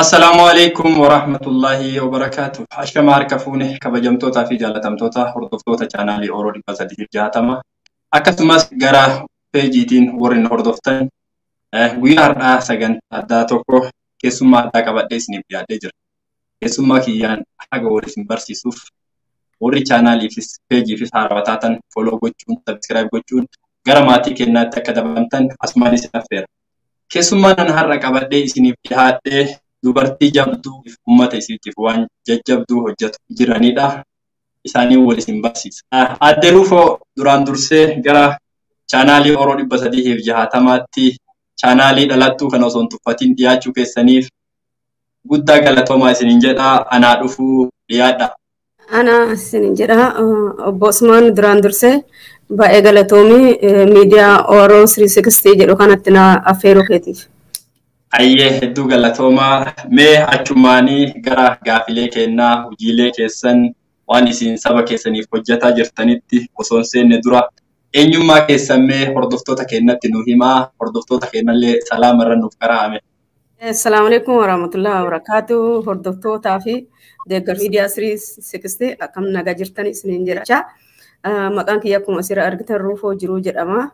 Assalamualaikum warahmatullahi wabarakatuh. Ashkama harkafuune kabajamtoota fi jaalatamtoota hordoftoota chaanaalii Oromoo 360 akkasumas gara peejiitiin warreen hordoftan guyyaa har'aa sagantaa addaa tokko keessummaa addaa qabadhee isiniif dhiyaatee jira. Keessummaa kiyyaan haga waliin barsiisuuf warri chaanaaliifis peejiifis haarawaa taatan foloo gochuun sabskiraayib gochuun gara maatii keenyaatti akka dabalamtan asumaan isin affeera. Keessummaan har'a qabadhee isiniif dhiyaadhee dubartii jabduu uummata isiitiif waan jajjabduu hojjetu jiranidha. Isaanii waliin barsiisa. Adde Rufoo duraan dursee gara chaanaalii Oromoo 360tti chaanaalii dhalattuu kan osoo hin tuffatiin dhiyaachuu keessaniif guddaa galatoomaa isiniin jedha. Anaa dhufuu dhiyaadha. Ana isiniin jedha. Obbo Usmaan duraan dursee baay'ee galatoomii miidiyaa Oromoo 360 jedhu kanatti na affeeruu keetiif. Ayyee hedduu galatoomaa mee achumaanii gara gaafilee kennaa hojiilee keessan waan isin saba keessaniif hojjetaa jirtanitti osoo seenne dura eenyummaa keessan mee hordoftoota keenyatti nu himaa, hordoftoota keenyallee salaama irra nuuf qaraame. Assalaamu alaykum warahmatullahi wabarakatuh. Hordoftootaa fi deeggartoota miidiyaa 360 akkam nagaa jirtan isiniin jedha. Maqaan kiyya akkuma asirra argitan Rufoo Jiruu jedhama.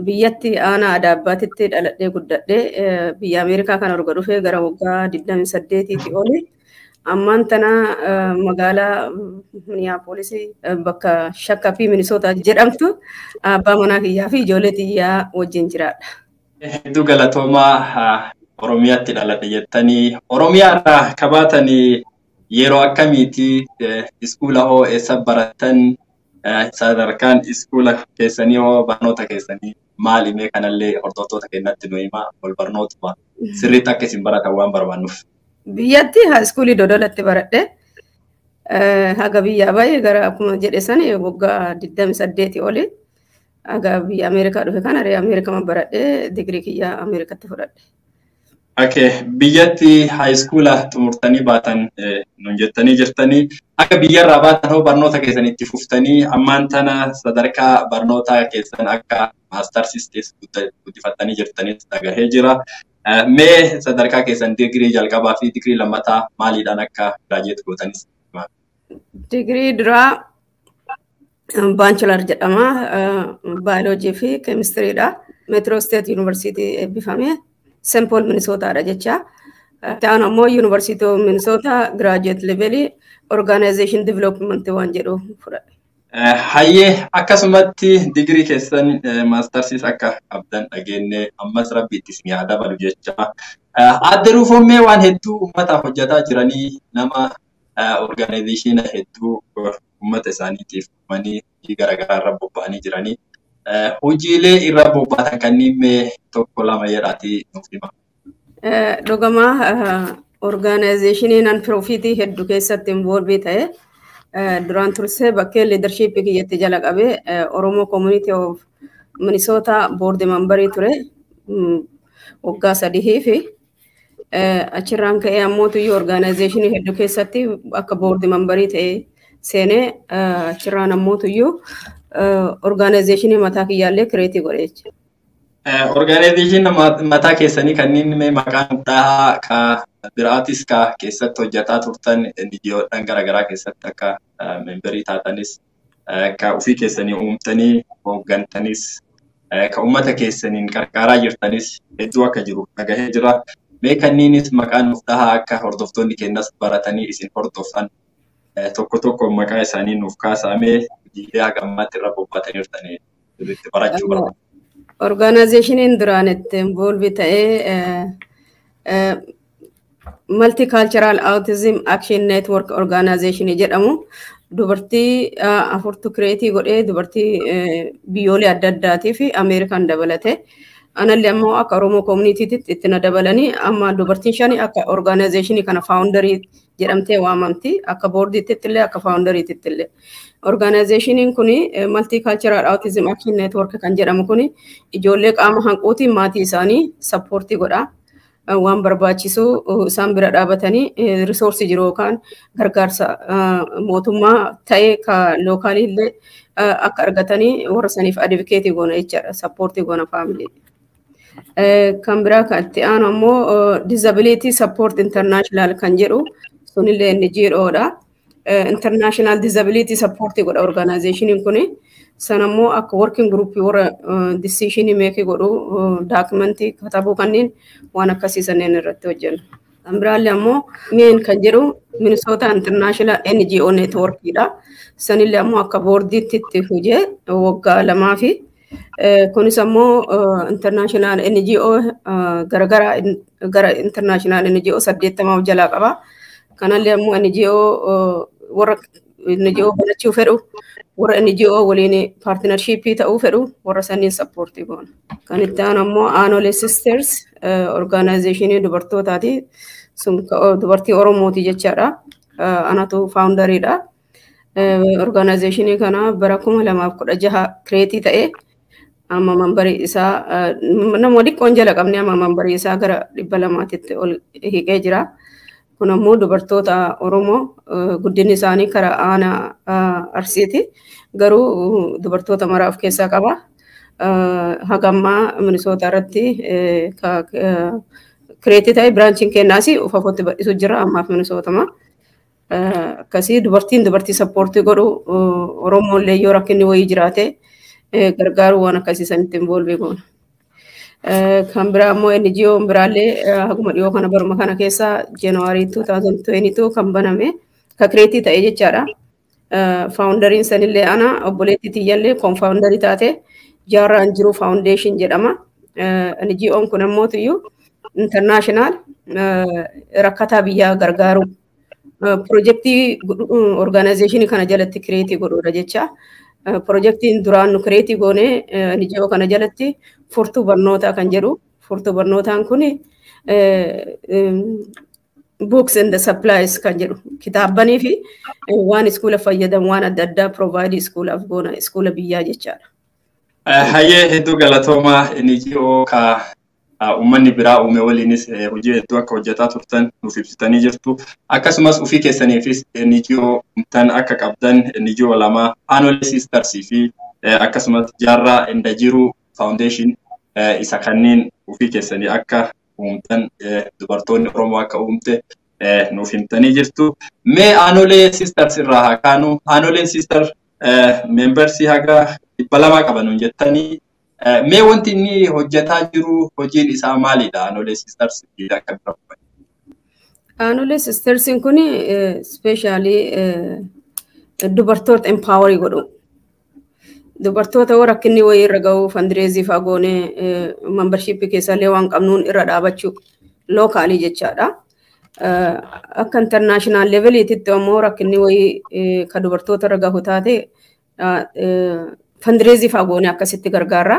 Biyyatti aanaa Adaabbaatitti dhaladhee guddadhee biyya Ameerikaa kan arga dhufee gara waggaa 28tti oli. Ammaan tana magaalaa Minneapolis bakka Shakka fi Minnesota jedhamtu abbaa manaa kiyyaa fi ijoollee xiyyaa wajjin jiraadha. Hedduu galatoomaa Oromiyaatti dhaladhe jettanii Oromiyaa irraa kabaatanii yeroo akkamiiti iskuula hoo eessa barattan sadarkaan iskuula keessanii hoo barnoota keessanii maali mee kanallee hordoftoota keenyatti nu himaa wal barnootuma sirriitti akka isin baratan waan barbaannuuf. Biyyatti iskuulii Dodolatti baradhe haga biyyaa baay'ee gara akkuma jedhe sani waggaa 28 oli haga biyya Ameerikaa dhufe kana Ameerikaa baradhe digirii kiyyaa Ameerikaatti fudhadhe. Okay, biyyatti high school xumurtanii baatan nun jettanii jirtanii akka biyyarraa baatan hoo barnoota keessanitti fuftanii ammaan tana sadarkaa barnoota keessan akka maastarsiis guddifattanii jirtanis dhagahee jira. Mee sadarkaa keessan digirii jalqabaa fi digirii lammataa maaliidhaan akka giraajeet gootanis? Digirii duraa baachilar jedhama. Baayoloojii fi keemistiriidha. Metro State University eebbifame. St. Paul Minnesota jecha. Ta'an ammoo University of Minnesota graduate level organization development waan jedhu fudhadhe. Hayyee akkasumatti digirii keessan maastarsiis akka qabdan dhageenye ammas rabbiitti isin haa dabalu jecha. Adde Rufoo mee waan hedduu uummataaf hojjetaa jiranii nama organization hedduu uummata isaaniitiif uumanii garaagaraa irra bobba'anii jiranii. Hojiilee irra bobba'atan kanneen mee tokko lama jedhaati nuuf hima. Dhugumaa organizationii non-profitii hedduu keessatti involvee ta'e duraan tursee bakkee leadership kiyyatti jala qabee Oromoo Community of Minnesota board member ture waggaa 3 fi achirraan ka'ee ammoo tuyyu organizationii hedduu keessatti akka board member ta'e seenee achirraan ammoo tuyyu organizationii mataa kiyyaallee kireetii godhe jechuudha. Organization mataa keessanii kanneen mee maqaan dhahaa ka biraatis ka keessatti hojjetaa turtan NGO'dhaan garaagaraa keessatti akka memberii taatanis ka ofii keessanii uumtanii hooggantanis ka uummata keessaniin qarqaaraa jirtanis hedduu akka jiru dhagahee jira. Mee kanneenis maqaan dhahaa akka hordoftoonni keenyas baratanii isin hordofan tokko tokko maqaa isaanii nuuf kaasamee hojiilee haga ammaatti irra bobba'atanii jirtanii sirriitti barachuu barbaadu. Organizationiin duraan itti involvee ta'ee Multicultural Autism Action Network Organization jedhamu dubartii afurtu kireetii godhee dubartii biyyoolee adda addaatii fi Ameerikaan dabalate. Anallee ammoo akka Oromoo communitytti itti na dabalanii amma dubartiin shani akka organizationii kana founderii jedhamtee waamamti akka boordiitti illee akka founderiitti illee. Organizationiin kuni Multicultural Autism Action Network kan jedhamu kuni ijoollee qaama hanquutiin maatii isaanii sappoortii godha. Waan barbaachisu isaan bira dhaabatanii risoorsii jiru yookaan gargaarsa mootummaa ta'ee ka lookaalii illee akka argatanii warra saniif advokeetii goona jechaadha sappoortii goona faamilii. Kan biraa kan itti aanu ammoo Disability Support International kan jedhu sunillee NGOdha. International Disability Support godha organizationin kuni. San ammoo akka working group warra decision make godhu documentii katabuu kanneen waan akkasii sanneen irratti hojjennu. Kan biraallee ammoo MEN kan jedhu Minnesota International NGO Networkidha. Sanillee ammoo akka boordiitti itti hojjee waggaa 2 fi kunis ammoo international NGO gara international NGO 80 jalaa qaba. Kanallee ammoo NGO warra NGO banachuu fedhu warra NGO waliin partnership ta'uu fedhu warra saniin support goona. Kan itti aanu ammoo Anole Sisters organization dubartootaati. Sun dubartii Oromooti jechaadha. Anatu founderidha. Organization kana bara 2016 create ta'e amma mambarii isaa nama xiqqoon jala qabne amma mambarii isaa gara 200tti ol hiqee jira. Kun ammoo dubartoota Oromoo guddinni isaanii karaa aanaa Arsiiti. Garuu dubartoota maraaf keessaa qaba. Hagammaa Minnesota irratti create ta'e branchiin kennaasi ufafotti badhisu jira ammaaf Minnesota. Akkasii dubartii support godhu Oromoo illee yoo rakkinni wayii jiraate gargaaru waan akkasii sanitti involve goona. Kan biraa ammoo NGO biraallee haguma dhiyoo kana baruma kana keessa January 2022 kan baname ka create ta'e jechaadha. Founderiin sanillee ana obboleettii tiyyallee co-founderii taate Jaarraan Jiru Foundation jedhama. NGO'n kun ammoo tuyyu international rakkataa biyyaa gargaaru projektii organization kana jalatti create godhuudha jecha. Projektiin duraan nu create goone NGO kana jalatti furtuu barnootaa kan jedhu. Furtuu barnootaan kun books and the supplies kan jedhu kitaabanii fi waan iskoola fayyadamu waan adda addaa provide iskoolaaf goona iskoola biyyaa jechaadha. Hayyee hedduu galatoomaa NGO ka ummanni biraa uume waliinis hojii hedduu akka hojjetaa turtan nuuf ibsitanii jirtu. Akkasumas ofii keessaniifis NGO tan akka qabdan NGO lama Anole Sisters fi akkasumas Jaarraa Inda Jiru Foundation isa kanneen ofii keessanii akka uumtan dubartoonni Oromoo akka uumte nuuf himtanii jirtu. Mee Anole Sisters irraa haa kaanu. Anole Sisters membersi haga 200 qaban jettanii mee wanti inni hojjetaa jiru hojiin isaa maalidha Anole Sisters akka bira? Anole Sisters kun especially dubartoota empower godhu. Dubartoota warra rakkinni wayii irra ga'u fundraising fagoone membership keessallee waan qabnuun irra dhaabachuu locally jechaadha. Akka international levelitti ammoo rakkinni wayii ka dubartoota irra gahu taate fundraising fagoone akkasitti gargaara.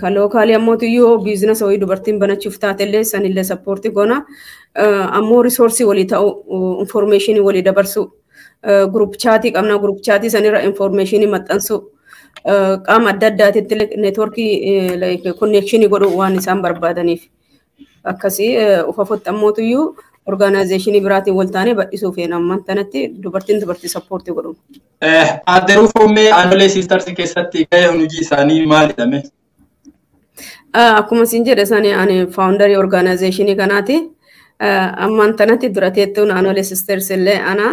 Ka locally ammoo tuyyo business wayii dubartiin banachuuf taatellee sanillee support goona. Ammoo resource walii ta'u information walii dabarsu. Group chat qabna group chat sanirra information maxxansu qaama adda addaatitti networkii like connection godhu waan isaan barbaadaniif akkasii ufafotti ammootuyyuu organization biraatiin wal taane badhisuu feena amman tanatti dubartii support godhu. Adderuu foomee Anole Sisters keessatti gahee hojii isaanii maalidha? Akkuma siin jedhe sani ani founderii organization kanaati. Amman tanatti durateettuun Anole Sisters illee ana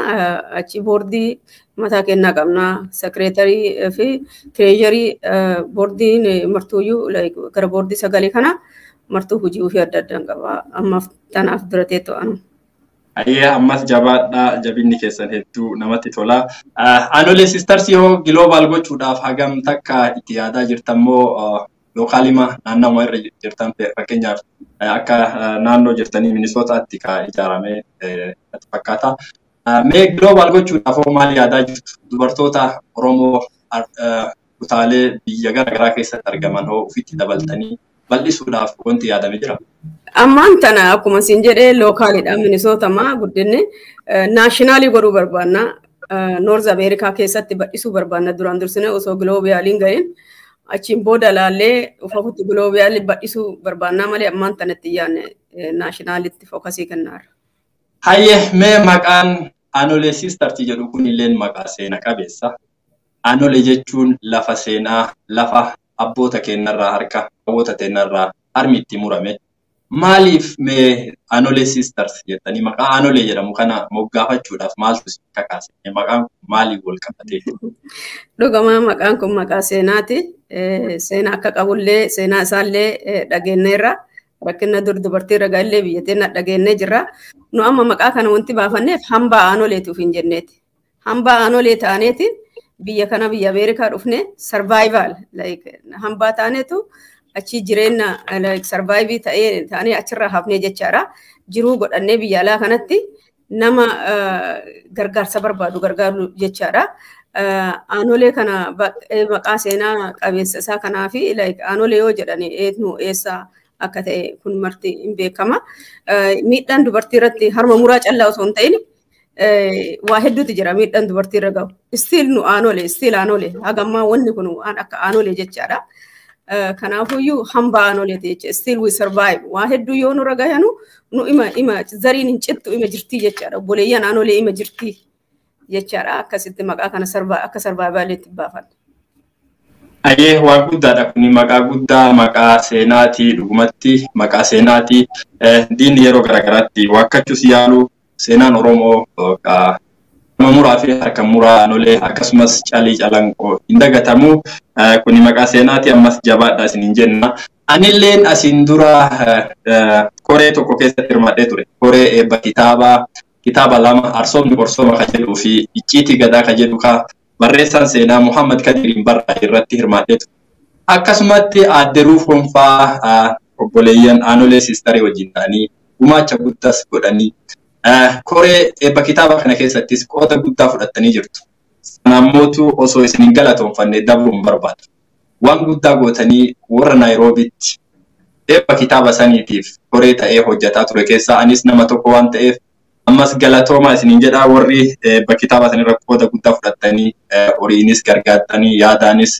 achi boordii mataa kennaa qabna secretary fi treasury boordiin martuuyyuu gara boordii 9 kana martuu hojii ofii adda addaan qaba ammaaf tanaaf durateettu anu. Ayyee ammas jabaadha jabinni keessan hedduu namatti tola. Anole Sisters yoo global gochuudhaaf hagam takka itti yaadaa jirtammoo lokaalima naannoo irra jirtan fakkeenyaaf akka naannoo jirtanii Minnesotaatti ka ijaarame fakkaata. Mee global gochuudhaaf maal yaadaa jirtu? Dubartoota Oromoo kutaalee biyya garaagaraa keessatti argaman hoo ofitti dabaltanii bal'isuudhaaf wanti yaadame jira? Ammaan tana akkuma siin jedhee lookaalidha Minnesota maa guddinni naashinaali godhuu barbaanna. North America keessatti bal'isuu barbaanna duraan dursine osoo globaliin ga'een. Achiin booda laallee ufafutti global badhisuu barbaannaa malee ammaan tanatti yaanne naashinaalitti fookasii kennaara. Hayyee mee maqaan Anole Sisters jedhu kun illeen maqaa seena qabeessa. Anole jechuun lafa seenaa, lafa abboota keenyarraa harka abboota keenyarraa harmi itti murame. Maaliif mee Anolee Sisters jettanii maqaa Anolee jedhamu kana moggaafachuudhaaf maaltu isin kakaase? Maqaan kun maaliif wal qabatee? Dhugumaa maqaan kun maqaa seenaati. Seenaa akka qabullee seenaa isaallee dhageenyeerra. Rakkina dubartii ragaallee biyya teenya dhageenyee jirra. Nu amma maqaa kana wanti baafanneef hambaa Anoleetuuf hin jenneeti. Hambaa Anolee taaneetiin biyya kana biyya Ameerikaa dhufne survival hambaa taaneetu achi jireenya survive ta'ee achirraa hafnee jechaadha. Jiruu godhannee biyya alaa kanatti nama gargaarsa barbaadu gargaaru jechaadha. Anolee kana maqaa seenaa qabeessa isaa kanaafi Anolee yoo jedhani eenyu eessaa akka ta'e kun marti hin beekama. Miidhaan dubartii irratti harma muraa callaa osoo hin ta'in waa hedduutu jira miidhaan dubartii irra gahu. Stiil nu Anolee hagammaa wanni kun waan akka Anolee jechaadha. Kanaafuyyuu hambaa Anoleeti jecha still we survive waa hedduu yoo nu ragayanu nu ima zariin hin cittu ima jirtii jechaadha. Obboleeyyan Anolee ima jirtii jechaadha. Akkasitti maqaa kana akka sarvaayivaaliitti baafan. Ayee waan guddaadha kuni maqaa guddaa maqaa seenaatii dhugumatti maqaa seenaatii diinni yeroo garaagaraatti wakkachuus yaalu seenaan Oromoo muraa fi harka muraa Anolee akkasumas calii calanqoo hin dagatamu. Kuni maqaa seenaati ammas jabaadha isin hin jenna. Anilleen asin dura koree tokko keessatti hirmaadhee ture. Koree eebba kitaaba lama Arsoomni Qorsooma kan jedhuu fi Icciitii Gadaa kan jedhu barreessaan seenaa Muhammad Kadiriin barraa irratti hirmaadhee ture. Akkasumatti aadde Ruufoon fa'aa obboleeyyan Anolee Sistarii wajjin ta'anii gumaacha guddaas godhanii koree eebba kitaaba kana keessattis qooda guddaa fudhattanii jirtu. Namoota osoo isin hin galatoonfanne dabruun barbaadu. Waan guddaa gootanii warra Naayiroobiitti eebba kitaaba saniitiif koree ta'ee hojjetaa ture keessaa anis nama tokko waan ta'eef ammas galatoomaa isin hin jedhaa warri eebba kitaaba sanirra qooda guddaa fudhattanii horiinis gargaartanii yaadaanis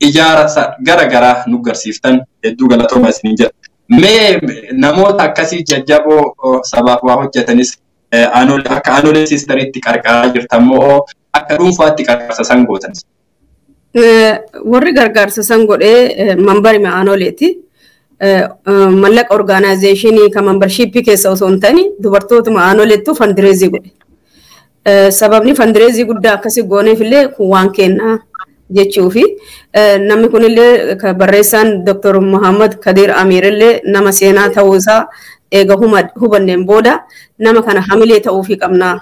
ijaarsa gara nu garsiiftan hedduu galatoomaa isin hin jedha. Mee namoota akkasii jajjaboo sabaaf waa hojjetanis akka Anolee Sistariitti qarqaaraa jirtamoo akka dhuunfaatti qarqaarsa san gootanis? Warri gargaarsa san godhee mambari Anoleeti. Mallaqa orgaanaayzeeshinii kan membershiippii keessa osoo hin ta'in dubartootuma Anoleettu fandireezii godhe. Sababni fandireezii guddaa akkasii gooneefillee waan kennaa jechuufi namni kunillee barreessaan Dr. Muhammad Kadir Amirillee nama seenaa ta'uu isaa eega hubanneen booda nama kana hamilee ta'uufii qabnaa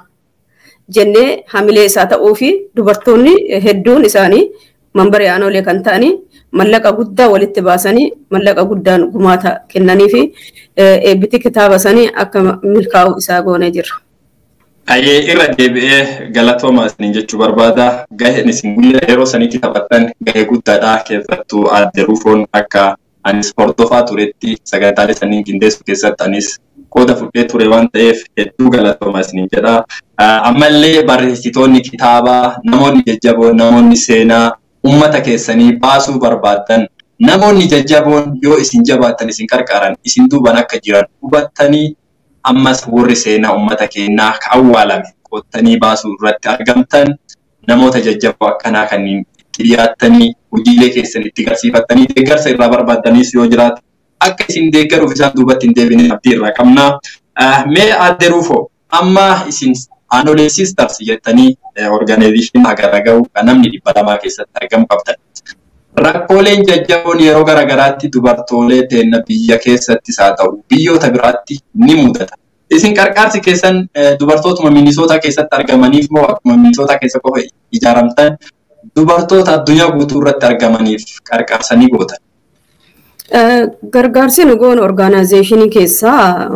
jennee hamilee isaa ta'uufi dubartoonni hedduun isaanii mambaree Anolee kan ta'anii mallaqa guddaa walitti baasanii mallaqa guddaan gumaata kennanii fi eebbiti kitaaba sanii akka milkaa'u isaa goonee jirra. Ayee irra deebi'ee galatoomaa isin jechuu barbaada. Gaheen isin guyyaa yeroo saniitti taphattan gahee guddaadha. Keessattuu aadde Ruufoon akka anis hordofaa turetti sagantaalee saniin qindeessu keessatti anis qooda fudhee ture waan ta'eef hedduu galatoomaa isin jedha. Ammallee barreessitoonni kitaabaa, namoonni jajjaboon, namoonni seenaa ummata keessanii baasuu barbaadan, namoonni jajjaboon yoo isin jabaatan isin qarqaaran isin duuban akka jiran hubattanii ammas warri seenaa ummata keenyaa awwaalame qottanii baasuu irratti argamtan namoota jajjaboo akkanaa kanneen itti dhiyaattanii hojiilee keessan itti garsiifattanii deeggarsa irraa barbaadanis yoo jiraatu akka isin deeggaruuf isaan duubatti hin deebine abdii irraa qabna. Mee aadde Ruufoo amma isin Anolee Sisters jettanii organizationii agarra gahu kan namni 200 keessatti argamu qabdan. Rakkooleen jajjaboon yeroo garaagaraatti dubartoolee teenna biyya keessattis haa ta'u biyyoota biraatti ni mudata. Isin qarqaarsi keessan dubartootuma Minnesota keessatti argamaniif moo akkuma Minnesota keessa qofa ijaaramtan dubartoota addunyaa guutuu irratti argamaniif qarqaarsa ni gootan? Gargaarsi nu goonu organizationii keessaa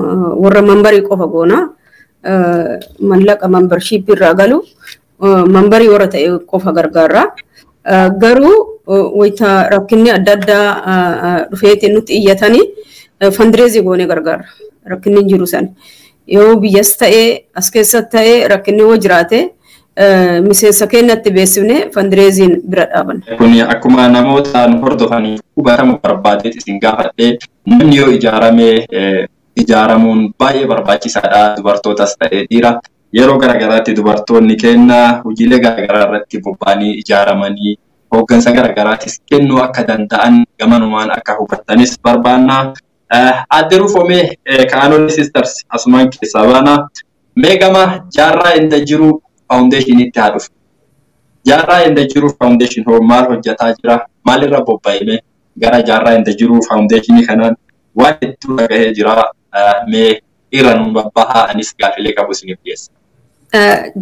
warra mambarii qofa goona. Mallaqa membership irraa galu mambarii warra ta'e qofa gargaarra. Garuu wayita rakkinni adda addaa dhufeetiin nutti iyyatanii fundraising goonee gargaarra. Rakkinni jiru san yoo biyyas ta'ee as keessatti ta'ee rakkinni yoo jiraate miseensa keenyatti beeksifne fundraising bira dhaaban. Kuni akkuma namoota hordofanii hubatamu barbaadeet isin gaafadhee namni yoo ijaaramuun baay'ee barbaachisaadha dubartootas ta'ee dhiira. Yeroo garaagaraatti dubartoonni keenya hojiilee garaagaraa irratti bobba'anii ijaaramanii hooggansa garaagaraatis kennuu akka danda'an gamanumaan akka hubattanis barbaanna. Adde Ruufomee Kaanonni Sisters asumaan keessaa baana. Mee gama jaarraa inda jiru faawundeeshiniitti haa dhufu. Jaarraa inda jiru faawundeeshin hoo maal hojjetaa jira? Maalirra bobba'ime gara jaarraa inda jiru faawundeeshinii kanaan waan hedduu dhagahee jira. Mee irra nu babbahaa anis gaafilee qabu isiniif dhiyeessa.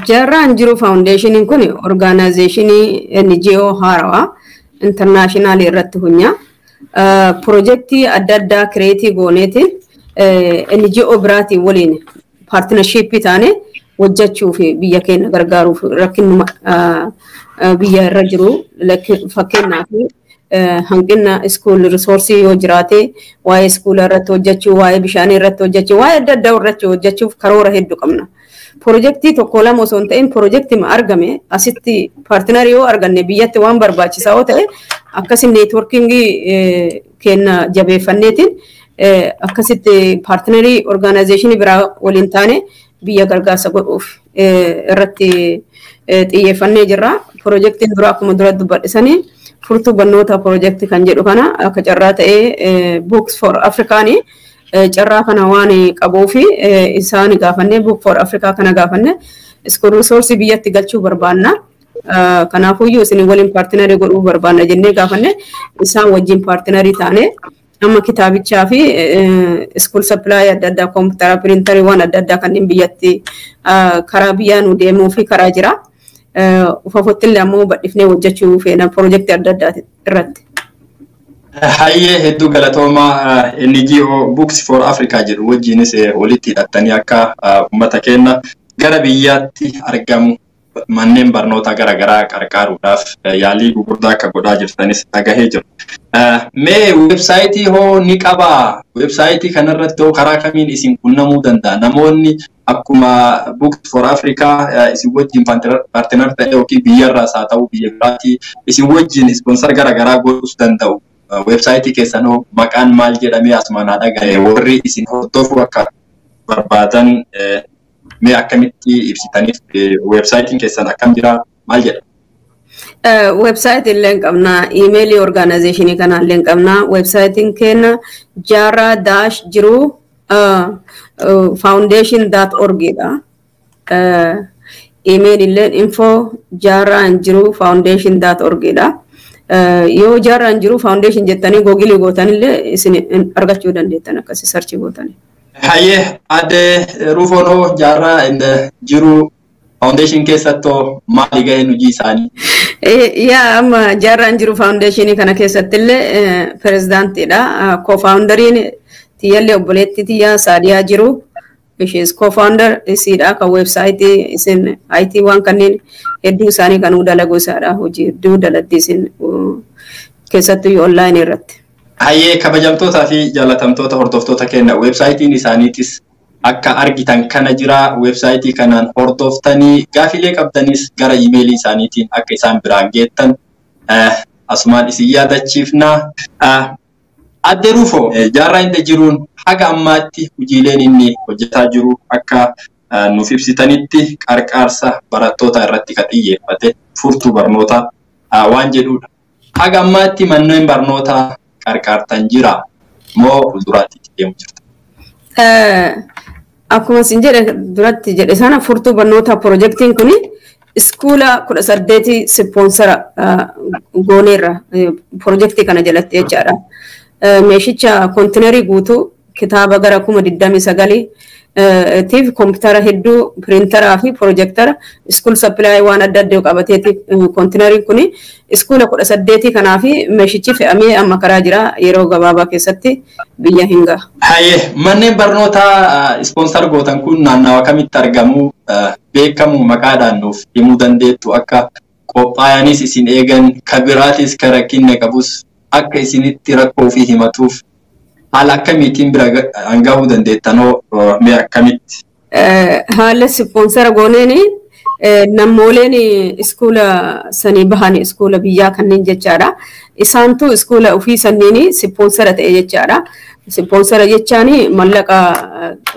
Jaarraan jiru faawundeeshiniin kun orgaanaayzeeshinii NGO haarawaa intarnaashinaal irratti hunya. Projektii adda addaa kireetii gooneetiin NGO biraatiin waliin paartinarshiippii taane hojjechuu fi biyya keenya gargaaruuf rakkinuma biyya irra jiru fakkeenyaaf hanqina iskool risoorsii yoo jiraate waa'ee iskoola irratti hojjechuu, waa'ee bishaanii irratti hojjechuu, waa'ee adda addaa irratti hojjechuuf karoora hedduu qabna. Projektii tokko lama osoo hin ta'in projektii ma argame asitti paartinarii yoo arganne biyyatti waan barbaachisaa yoo ta'e akkasiin neetworkingii keenya jabeeffanneetiin akkasitti paartinarii orgaanaayzeeshinii biraa waliin taane biyya gargaarsa godhuuf irratti xiyyeeffannee jirra. Projektiin dura akkuma dura dubbadhisanii furtuu barnoota projektii kan jedhu kana akka carraa ta'ee Books for Africaanii carraa kana waan qabuu fi isaan gaafannee Book for Africa kana gaafanne iskool risoorsii biyyatti galchuu barbaanna. Kanaafuyyuu isin waliin paartinarii godhuu barbaanna jennee gaafanne isaan wajjin paartinarii taane amma kitaabichaa fi iskool sappilaayii adda addaa koompitara piriintarii waan adda addaa kanneen biyyatti karaa biyyaa nu deemuu fi karaa jira. Ufafottillee ammoo badhifnee hojjechuu feena projektii adda addaa irratti. Hayyee hedduu galatoomaa NGO Books for Africa jedhu wajjinis walitti hidhattanii akka uummata keenya gara biyyaatti argamu manneen barnoota garaagaraa gargaaruudhaaf yaalii gurguddaa akka godhaa jirtanis dhagahee jiru. Mee weebsaayitii hoo ni qabaa? Weebsaayitii kanarratti hoo karaa kamiin isin qunnamuu danda'a? Namoonni akkuma Books for Africa isin wajjin paartinar ta'e yookiin biyyarraas haa ta'u biyya biraatii isin wajjin ispoonsar garaagaraa godhuus danda'u. Websaayitii keessan hoo maqaan maal jedhamee asumaan haa dhagaye warri isin hordofuu akka barbaadan mee akkamitti ibsitaniif websaayitiin keessan akkam jira maal jedha? Websaayitii illee hin qabna, iimeelii orgaanaayzeeshinii kanaa illee hin qabna. Websaayitiin keenya jaarraa-jiru foundation.org dha. Iimeelii illee info jaarraa-jiru foundation.org dha. Yoo jaarraan jiru foundation jettanii googilii gootan illee isin argachuu dandeettan akkasi sarchii gootanii. Hayyee adde Ruufonoo jaarraa inda jiru foundation keessattoo maali gahee hojii isaanii? Yaa amma jaarraan jiru foundationii kana keessatti illee pirezidaantiidha. Co-founderiin tiyyallee obboleettii tiyyaa Saadiyaa jiru. She is co-founder isiidha kan websaayitii isin IT waan kanneen hedduu isaanii kan dalagu isaadha. Hojii hedduu dalagdi isin keessattuu online irratti. Hayyee kabajamtootaa fi jaalatamtoota hordoftoota keenya websaayitiin isaaniitis akka argitan kana jira. Websaayitii kanaan hordoftanii gaafilee qabdanis gara iimeelii isaaniitiin akka isaan biraan geettan asumaan isin yaadachiifna. Adde Ruufoo jaarraa inda jiruun haga ammaatti hojiileen inni hojjetaa jiru akka nuuf ibsitanitti qarqaarsa barattoota irratti kan xiyyeeffate furtuu barnoota waan jedhudha. Haga ammaatti manneen barnootaa qarqaartan jira moo fuulduraatti deemu jirta? Akkuma isin jedhe duratti jedhe sana furtuu barnoota projektiin kun iskoola 18 ispoonsara gooneerra projektii kana jalatti jechaadha. Meeshicha kontinerii guutuu kitaaba gara 29 tiif koompitara hedduu piriintaraa fi piroojektara iskool sappilaayii waan adda addaa qabateetiif kontineriin kun iskoola 18 kanaa fi meeshichi fe'amee amma karaa jira yeroo gabaabaa keessatti biyya hin ga'a. Hayyee manneen barnootaa ispoonsar gootan kun naannawa kamitti argamu beekamu maqaadhaan nuuf himuu dandeettu akka qophaa'anis isin eegan kabiraatis kara kinne qabus akka isinitti rakkoo fi himatuuf haala akkamiitiin bira hangahuu dandeettanoo mee akkamitti? Haala ispoonsara gooneeni namoleen iskoola sanii bahan iskoola biyyaa kanneen jechaadha. Isaantu iskoola ofii sanniin sippoonsara ta'e jechaadha. Sippoonsara jechaani mallaqa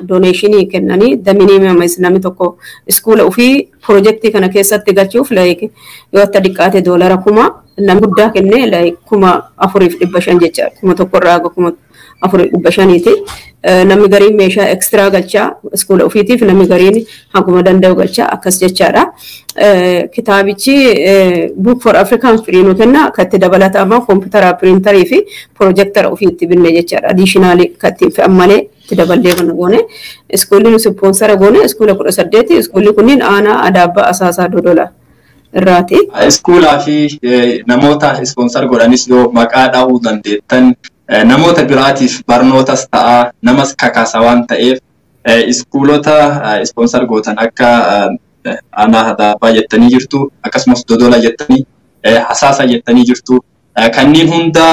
doneeshinii kennanii daminiimama namni tokko iskoola ofii piroojeektii kana keessatti galchuuf yoo akka diqqaate doolara 1000 nama guddaa kennee 4500 jechaadha. 1000 irraa 4500ti. Namni gariin meeshaa ekstiraa galchaa iskoola ofiitiif namni gariin hanguma danda'u galchaa akkas jechaadha. Kitaabichi Book for African Free nu kenna katti dabalatamaa kompiitara piriintarii fi piroojeektara ofiitti binne jechaadha. Adiishinaali katti fe'an malee itti daballee kan goone. Iskoolli nu sippoonsara goone iskoola 18 iskoolli kunniin aanaa Adaabbaa Asaasaa Dodola irraati. Iskoolaa fi namoota ispoonsar godhanis yoo maqaa dhahuu dandeettan namoota biraatiif barnootas ta'a namas kakaasa waan ta'eef iskoolota ispoonsar gootan akka aanaa Adaabbaa jettanii jirtu akkasumas Dodola jettanii Asaasaa jettanii jirtu kanneen hunda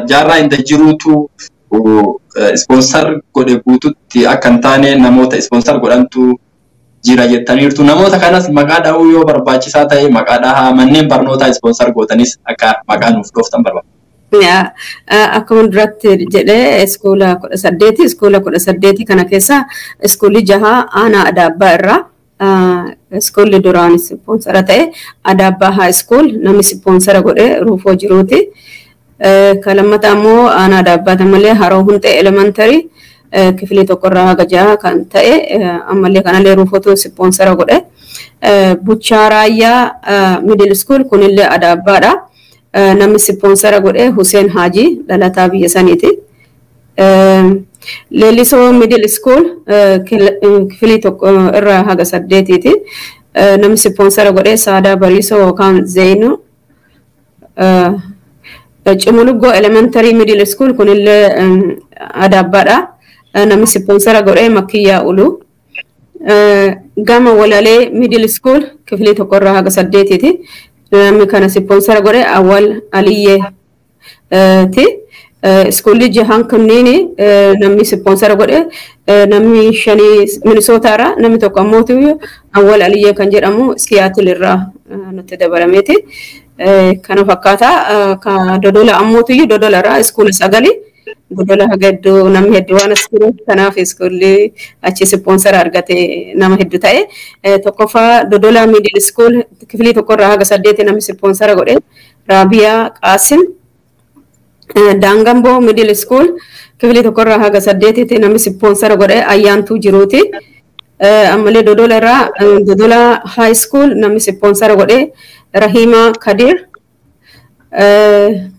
jaarraa inda jiruutu ispoonsar godhe guututti akka hin taane namoota ispoonsar godhantu jira jettaniirtu namoota kanas maqaa dhahuu yoo barbaachisaa ta'e maqaa dhahaa manneen barnootaa ispoonsar gootanis akka maqaa nuuf dhooftan barbaada. Akkuma duratti jedhee iskoola 18 kana keessa iskoolli 6 aanaa Adaabbaa irraa iskoolli duraan sippoonsara ta'e Adaabbaa High School namni sippoonsara godhe Ruufoo jiruuti. Kalammataa immoo aanaa Adaabbaa malee Haroo Hundee Elementary kifilii tokkorraa haga 6 kan ta'e ammallee kanallee Ruufootu sippoonsara godhe. Buchaa Raayyaa Middle School kunillee Adaabbaadha. Namni sippoonsara godhe Hussein Haji dhalataa biyya saniiti. Leellisoo Middle School kifilii tokko irraa haga 8ti. Namni sippoonsara godhe Saadaa Bariisoo yookaan Zeynu. Cimuluggoo Elementary Middle School kunillee Adaabbaadha. Namni sippoonsara godhe Makkiyyaa Ulu. Gama Walalee Middle School kifilii tokko irraa haga 8ti. Namni kana sippoonsara godhe Awwal Aliyyee ti. Iskoolli 6 kunniin namni sippoonsara godhe namni 5 Minisootaarraa namni tokko ammoo Awwal Aliyyee kan jedhamu Siyaatil irraa nutti dabalameeti. Kana fakkaata Dodola ammoo Dodola irraa iskoolli 9 Dodola hedduu namni hedduu waan as jiruuf kanaaf iskoolli achi sippoonsara argate nama hedduu ta'e. Tokkoffaa Dodola Middle School kifilii tokkorraa haga 8 namni sippoonsara godhe Raabiyaa Qaasim. Daangamboo Middle School kifilii tokkorraa haga 8 namni sippoonsara godhe Ayyaantuu jiruuti. Ammallee Dodola irraa Dodola High School namni sippoonsara godhe Rahima Kadir.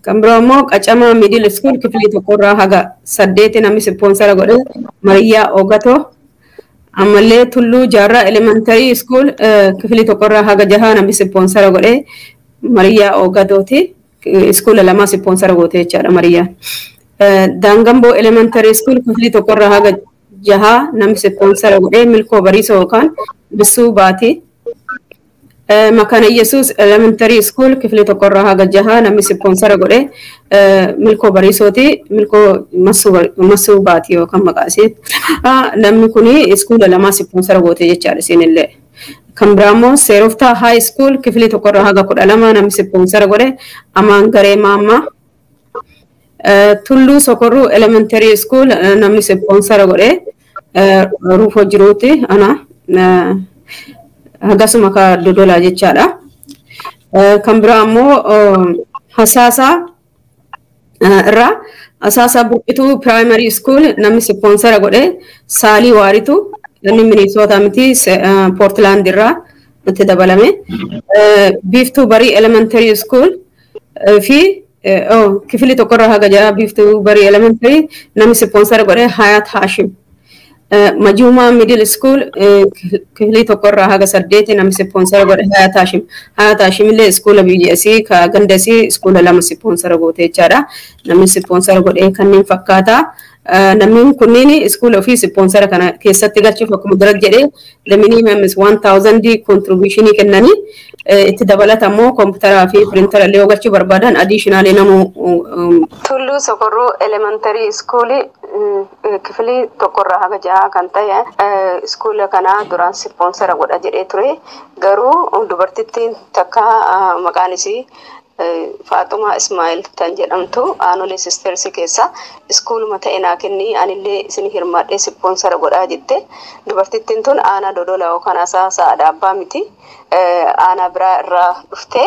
Kan biroo immoo Qacamaa Middle School kifilii tokkorraa haga 8 namni sippoonsara godhe Mariyaa Ogatoo. Ammallee Tulluu Jaarraa Elementary School kifilii tokkorraa haga 6 namni sippoonsara godhe Mariyaa Ogatooti. Iskoola 2 sippoonsara goote jechaadha Mariyaa. Daangamboo Elementary School kifilii tokkorraa haga 6 namni sippoonsara godhe Milkoo Bariisoo yookaan Bissuu Baati. Makana Yesuus Elementary School kifilii tokkorraa haga 6 namni sippoonsara godhe Milkoo Bariisooti. Milkoo Massuu Baati yookaan maqaa isii. Namni kuni iskoola 2 sippoonsara goote jechaadha isinillee. Kan biraa immoo Seeroftaa High School kifilii tokkorraa haga 12 namni sippoonsara godhe Amaan Garee Maammaa. Tulluu Sokorruu Elementary School namni sippoonsara godhe Ruufoo jiruuti ana. Hagasuma ka Dodola jechaadha. Kan biraa immoo Asaasaa irraa Asaasaa Buqituu Primary School namni sippoonsara godhe Saalii Waaritu namni Minisoota miti Portland irraa nutti dabalame. Biiftuu Barii Elementary School fi kifilii tokkorraa haga 6 Biiftuu Barii Elementary namni sippoonsara godhe Hayat Hashim. Majuma Middle School kifilii tokkorraa haga 8 namni sippoonsara godhe Hayat Hashim. Hayat Hashim illee iskoola BGC ka gandasii iskoola 2 sippoonsara goote jechaadha. Namni sippoonsara godhe kanneen fakkaata. Namni kunniin iskoola ofii sippoonsara kana keessatti galchuuf akkuma dura jedhee the minimum is 1000 contribution kennanii itti dabalata immoo kompiitaraa fi piriintara illee galchuu barbaadan additionally namu Tulluu Sokorruu Elementary School kifilii tokkorraa haga jaha kan ta'e iskoolaa kana duraan sponsora godha jedhee ture. Garuu dubartittiin takka maqaan isii Faatuma Ismail tan jedhamtu aanolee sistersi keessa iskooluma ta'e naa kenni anillee isin hirmaadhee sponsora godhaa jette. Dubartittiin tun aanaa Dodola yookaan Asaasaa Adaabbaa miti. Aanaa biraa irraa dhufte.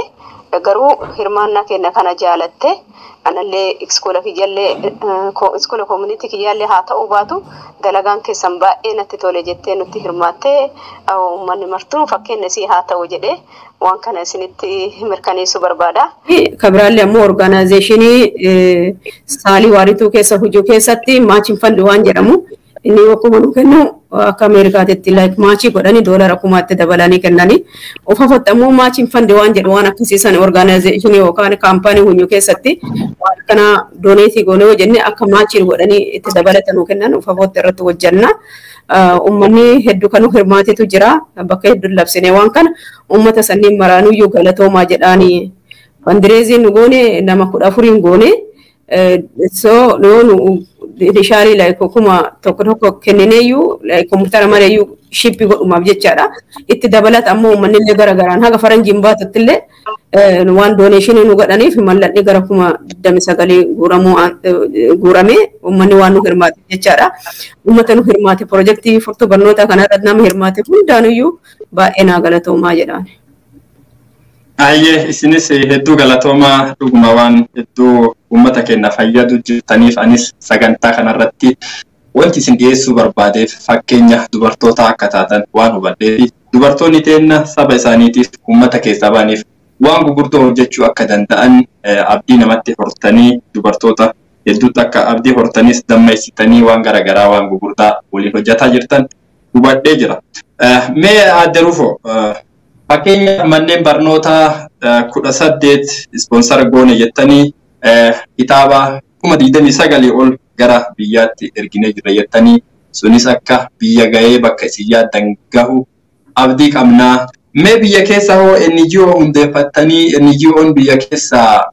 Garuu hirmaannaa kenna kana jaalatte. Anallee iskoola community kiyyaallee haa ta'uu baatu dalagaan keessan baay'ee natti tole jettee nutti hirmaattee uummanni martuu fakkeenya isii haa ta'u jedhee waan kana isinitti mirkaneessuu barbaada. Kabiraallee ammoo orgaanaayzeeshinii saalii waarituu keessa hojii keessatti maachin fandi waan jedhamu inni akkuma nu kennu akka Ameerikaatti like maachii godhanii $1,000 kumaatti dabalanii kennanii ofafotti ammoo maachin fandi waan jedhu waan akkasiisan orgaanaayzeeshinii yookaan kaampaanii hunyuu keessatti waan kana dooneetii goonee hojjenne akka maachii godhanii itti dabalatan kennan ofafotti irratti hojjanna. Uummanni hedduu kan hirmaatetu jira bakka hedduu labsine waan kana uummata sanniin maraanuyyuu galatoomaa jedhaanii fandireeziin nu goone nama 14 goone so no Dishari like kuma tokko kenneeyyuu like kompiitara mareeyyuu shippi godhumaaf jechaadha. Itti dabalata ammoo uummanni illee garagaraan haga faranjiin baatutti illee waan dooneeshinii nu godhaniif malladhee gara kuma 29 guuramee uummanni waan nu hirmaate jechaadha. Uummata nu hirmaate piroojeektii furtuu barnoota kanarra nama hirmaate hundaanuyyuu baay'ee naa galatoomaa jedhaan. Ayyee isinis hedduu galatoomaa dhuguma waan hedduu uummata keenya fayyadu jirtaniif anis sagantaa kanarratti wanti isin dhiyeessuu barbaadeef fakkeenya dubartoota akka taatan waan hubadheef dubartoonni teenna saba isaaniitiif uummata keessaa baaniif waan gurguddoo hojjechuu akka danda'an abdii namatti hortanii dubartoota hedduutti akka abdii hortanis dammeessitanii waan garaagaraa waan gurguddaa waliin hojjetaa jirtan hubadhee jira. Mee adda rufo fakkeenya manneen barnoota 18 sponsor goone jettanii kitaaba 29 ol gara biyyaatti erginee jira jettanii sunis akka biyya ga'ee bakka isin yaaddan gahu abdii qabnaa. Mee biyya keessa hoo NGO hundeeffattanii NGO'n biyya keessa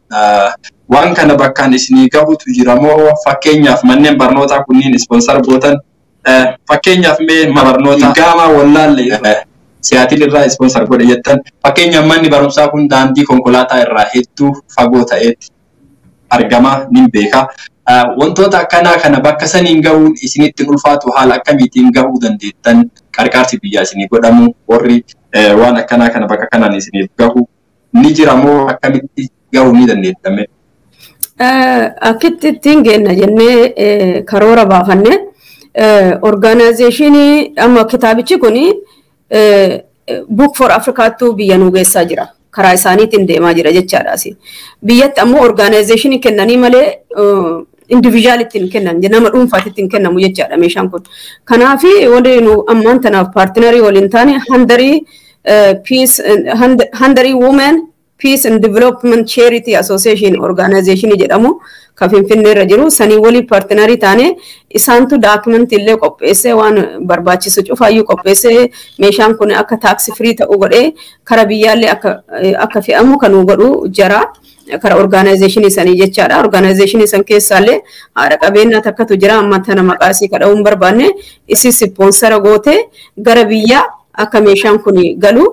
waan kana bakkaan isinii gahutu jira moo fakkeenyaaf manneen barnootaa kunniin sponsor gootan fakkeenyaaf mee barnoota Gaama Wallaalle Siyaatil irraa sponsor godhe jettan fakkeenyaaf manni barumsaa kun daandii konkolaataa irraa hedduu fagoo ta'etti argama nin beeka. Wantoota akkanaa kana bakka saniin gahuun isinitti ulfaatu haala akkamiitiin gahuu dandeettan qarqaarsi biyyaa isinii godhamu warri waan akkanaa kana bakka kanaan isiniif gahu ni jira moo akkamitti gahuu ni dandeettame? Akkittiin geenna jennee karoora baafanne orgaanaayzeeshinii amma kitaabichi kuni Book for Africaattu biyya nu geessaa jira. Karaa isaaniitiin deemaa jira jechaadhaasi. Biyyatti ammoo orgaanaayzeeshinii kennanii malee individualittiin kennan nama dhuunfaattiin kennamu jechaadha meeshaan kun. Kanaaf wanti nu ammaan tanaaf paartinarii waliin taane Handari Women Peace and Development Charity Association Organization jedhamu ka Finfinnee irra jiru sanii walii paartinarii taane isaantu daakimentii illee qopheessee waan barbaachisu cufaayyuu qopheessee meeshaan kun akka taaksi firii ta'uu godhee kara biyyaallee akka fe'amu kan nu godhu jara kara orgaanaayzeeshinii sanii jechaadha. Orgaanaayzeeshinii san keessaallee haadha qabeenyaa takkatu jira amma tana maqaasii kadha'uun barbaanne isi sponsora gootee gara biyyaa akka meeshaan kun galu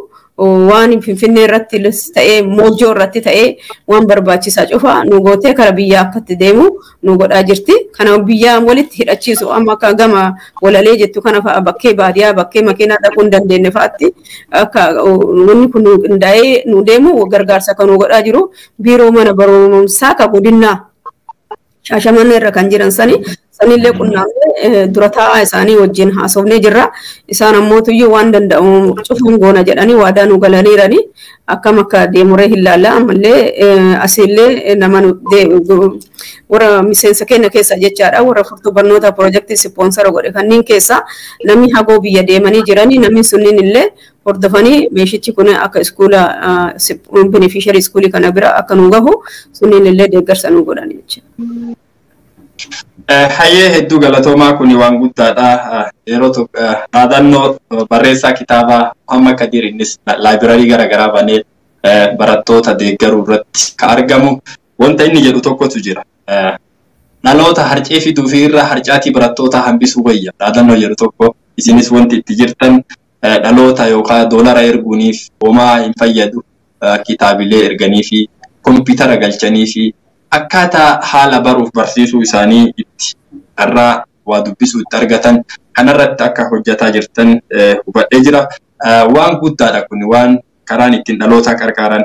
waan Finfinnee irratti ta'ee Moojoo irratti ta'ee waan barbaachisaa cufa nu gootee kara biyyaa akkatti deemu nu godhaa jirti. Kana biyyaa walitti hidhachiisu amma akka gama walalee jettu kana fa'a bakkee baadiyyaa bakkee makiinaa dhaquu hin dandeenye fa'aatti akka wanni kun qindaa'ee nu deemu gargaarsa kan nu godhaa jiru biiroo mana barumsaa ka Godinnaa Shaashamannee irra kan jiran sanillee qunnamnee dura taa'aa isaanii wajjin haasofnee jirra. Isaan ammootuyyuu waan danda'u cufuun goona jedhanii waadaa nu galaniiranii akkam akka deemuree hin laalla ammallee asiillee nama warra miseensa keenya keessa jechaadha warra furtuu barnoota piroojeektii sponsora godhe kanneen keessa namni hagoo biyya deemanii jiranii namni sunniin illee hordofanii meeshichi kun akka iskuula beneficiary iskuulii kana bira akka nu gahu sunniin illee deeggarsa nu godhan jechuudha. Hayyee hedduu galatoomaa kuni waan guddaadha. Yeroo dhaadannoo barreessaa kitaabaa Muhammad Kadir innis laayibirarii garaagaraa banee barattoota deeggaruu irratti ka argamu wanta inni jedhu tokkotu jira. dhaloota harcee fiduu fi irraa harcaatii barattoota hambisuu wayya. Dhaadannoo jedhu tokko isinis wanti itti jirtan dhaloota yookaan doolara erguuniif homaa hin fayyadu kitaabilee erganii fi kompiitara galchanii fi akkaataa haala baruuf barsiisuu isaanii itti irraa waa dubbisuu itti argatan kanarratti akka hojjetaa jirtan hubadhee jira. Waan guddaadha kun waan karaan ittiin dhaloota qarqaaran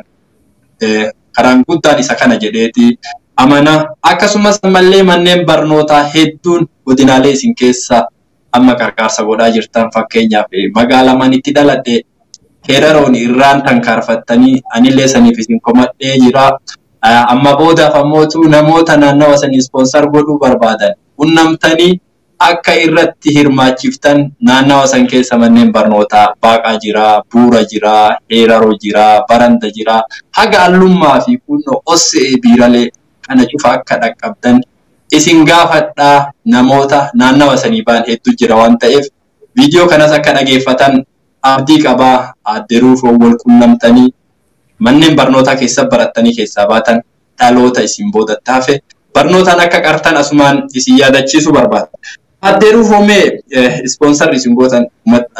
karaan guddaan isa kana jedheeti amana. Akkasumas ammallee manneen barnootaa hedduun godinaalee isin keessa amma qarqaarsa godhaa jirtan fakkeenyaaf magaalaa manitti dhaladhe Heraroon irraan tankaarfattanii anillee saniif isin komadhee jira. Amma boodaaf ammootu namoota naannawa sanii ispoonsar godhuu barbaadan qunnamtanii akka irratti hirmaachiftan naannawa san keessa manneen barnootaa Baaqaa jira, Buura jira, Heraroo jira, Baranda jira. Haga allummaa fi kunno Ossee Biiralee kana cufa akka dhaqqabdan isin gaafadhaa. Namoota naannawa sanii ba'an hedduu jira waan ta'eef viidiyoo kanas akka dhageeffatan abdii qabaa. Aadde Ruufoo wal qunnamtanii manneen barnootaa keessa barattanii keessaa baatan dhaloota isin boodatti hafe barnootaan akka qartan asumaan isin yaadachiisuu barbaada. Aadde Ruufoo mee ispoonsarri isin gootan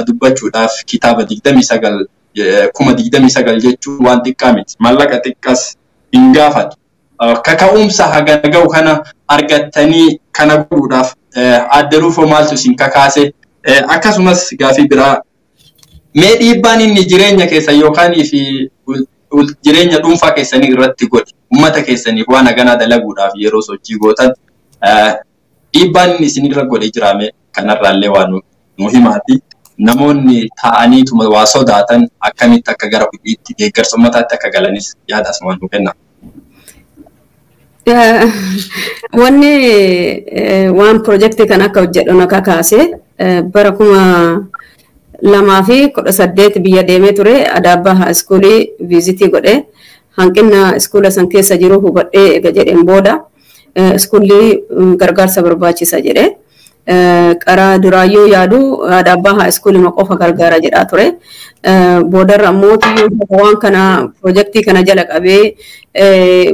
dubbachuudhaaf kitaaba 29,000 jechuun waan xiqqaa miti. Mallaqa xiqqas hin gaafatu. Kaka'umsa haga ga'u kana argattanii kana godhuudhaaf Aadde Ruufoo maaltu isin kakaase? Akkasumas gaafii biraa mee dhiibbaan inni jireenya keessan yookaan fi jireenya dhuunfaa keessanii irratti godhe uummata keessaniif waan haganaa dalaguudhaaf yeroo sochii gootan dhiibbaan inni isinirra godhe jiraame kanarraallee waan nu himaati. Namoonni taa'aniituma waa sodaatan akkamitti akka gara hojiitti deeggarsa uummataatti akka galanis yaada asumaan nu kenna. Wanni waan piroojeektii kan akka hojjedhu na kakaase bara 2018 biyya deemee ture. Adaabbaa haaskuulii viizitii godhee hanqina iskuula san keessa jiru hubadhee ega jedheen booda iskuulli gargaarsa barbaachisa jedhee qaraa duraayyuu yaadu Adaabbaa haaskuulii qofa gargaara jedhaa ture. Boodarra ammoo waan kana piroojeektii kana jala qabee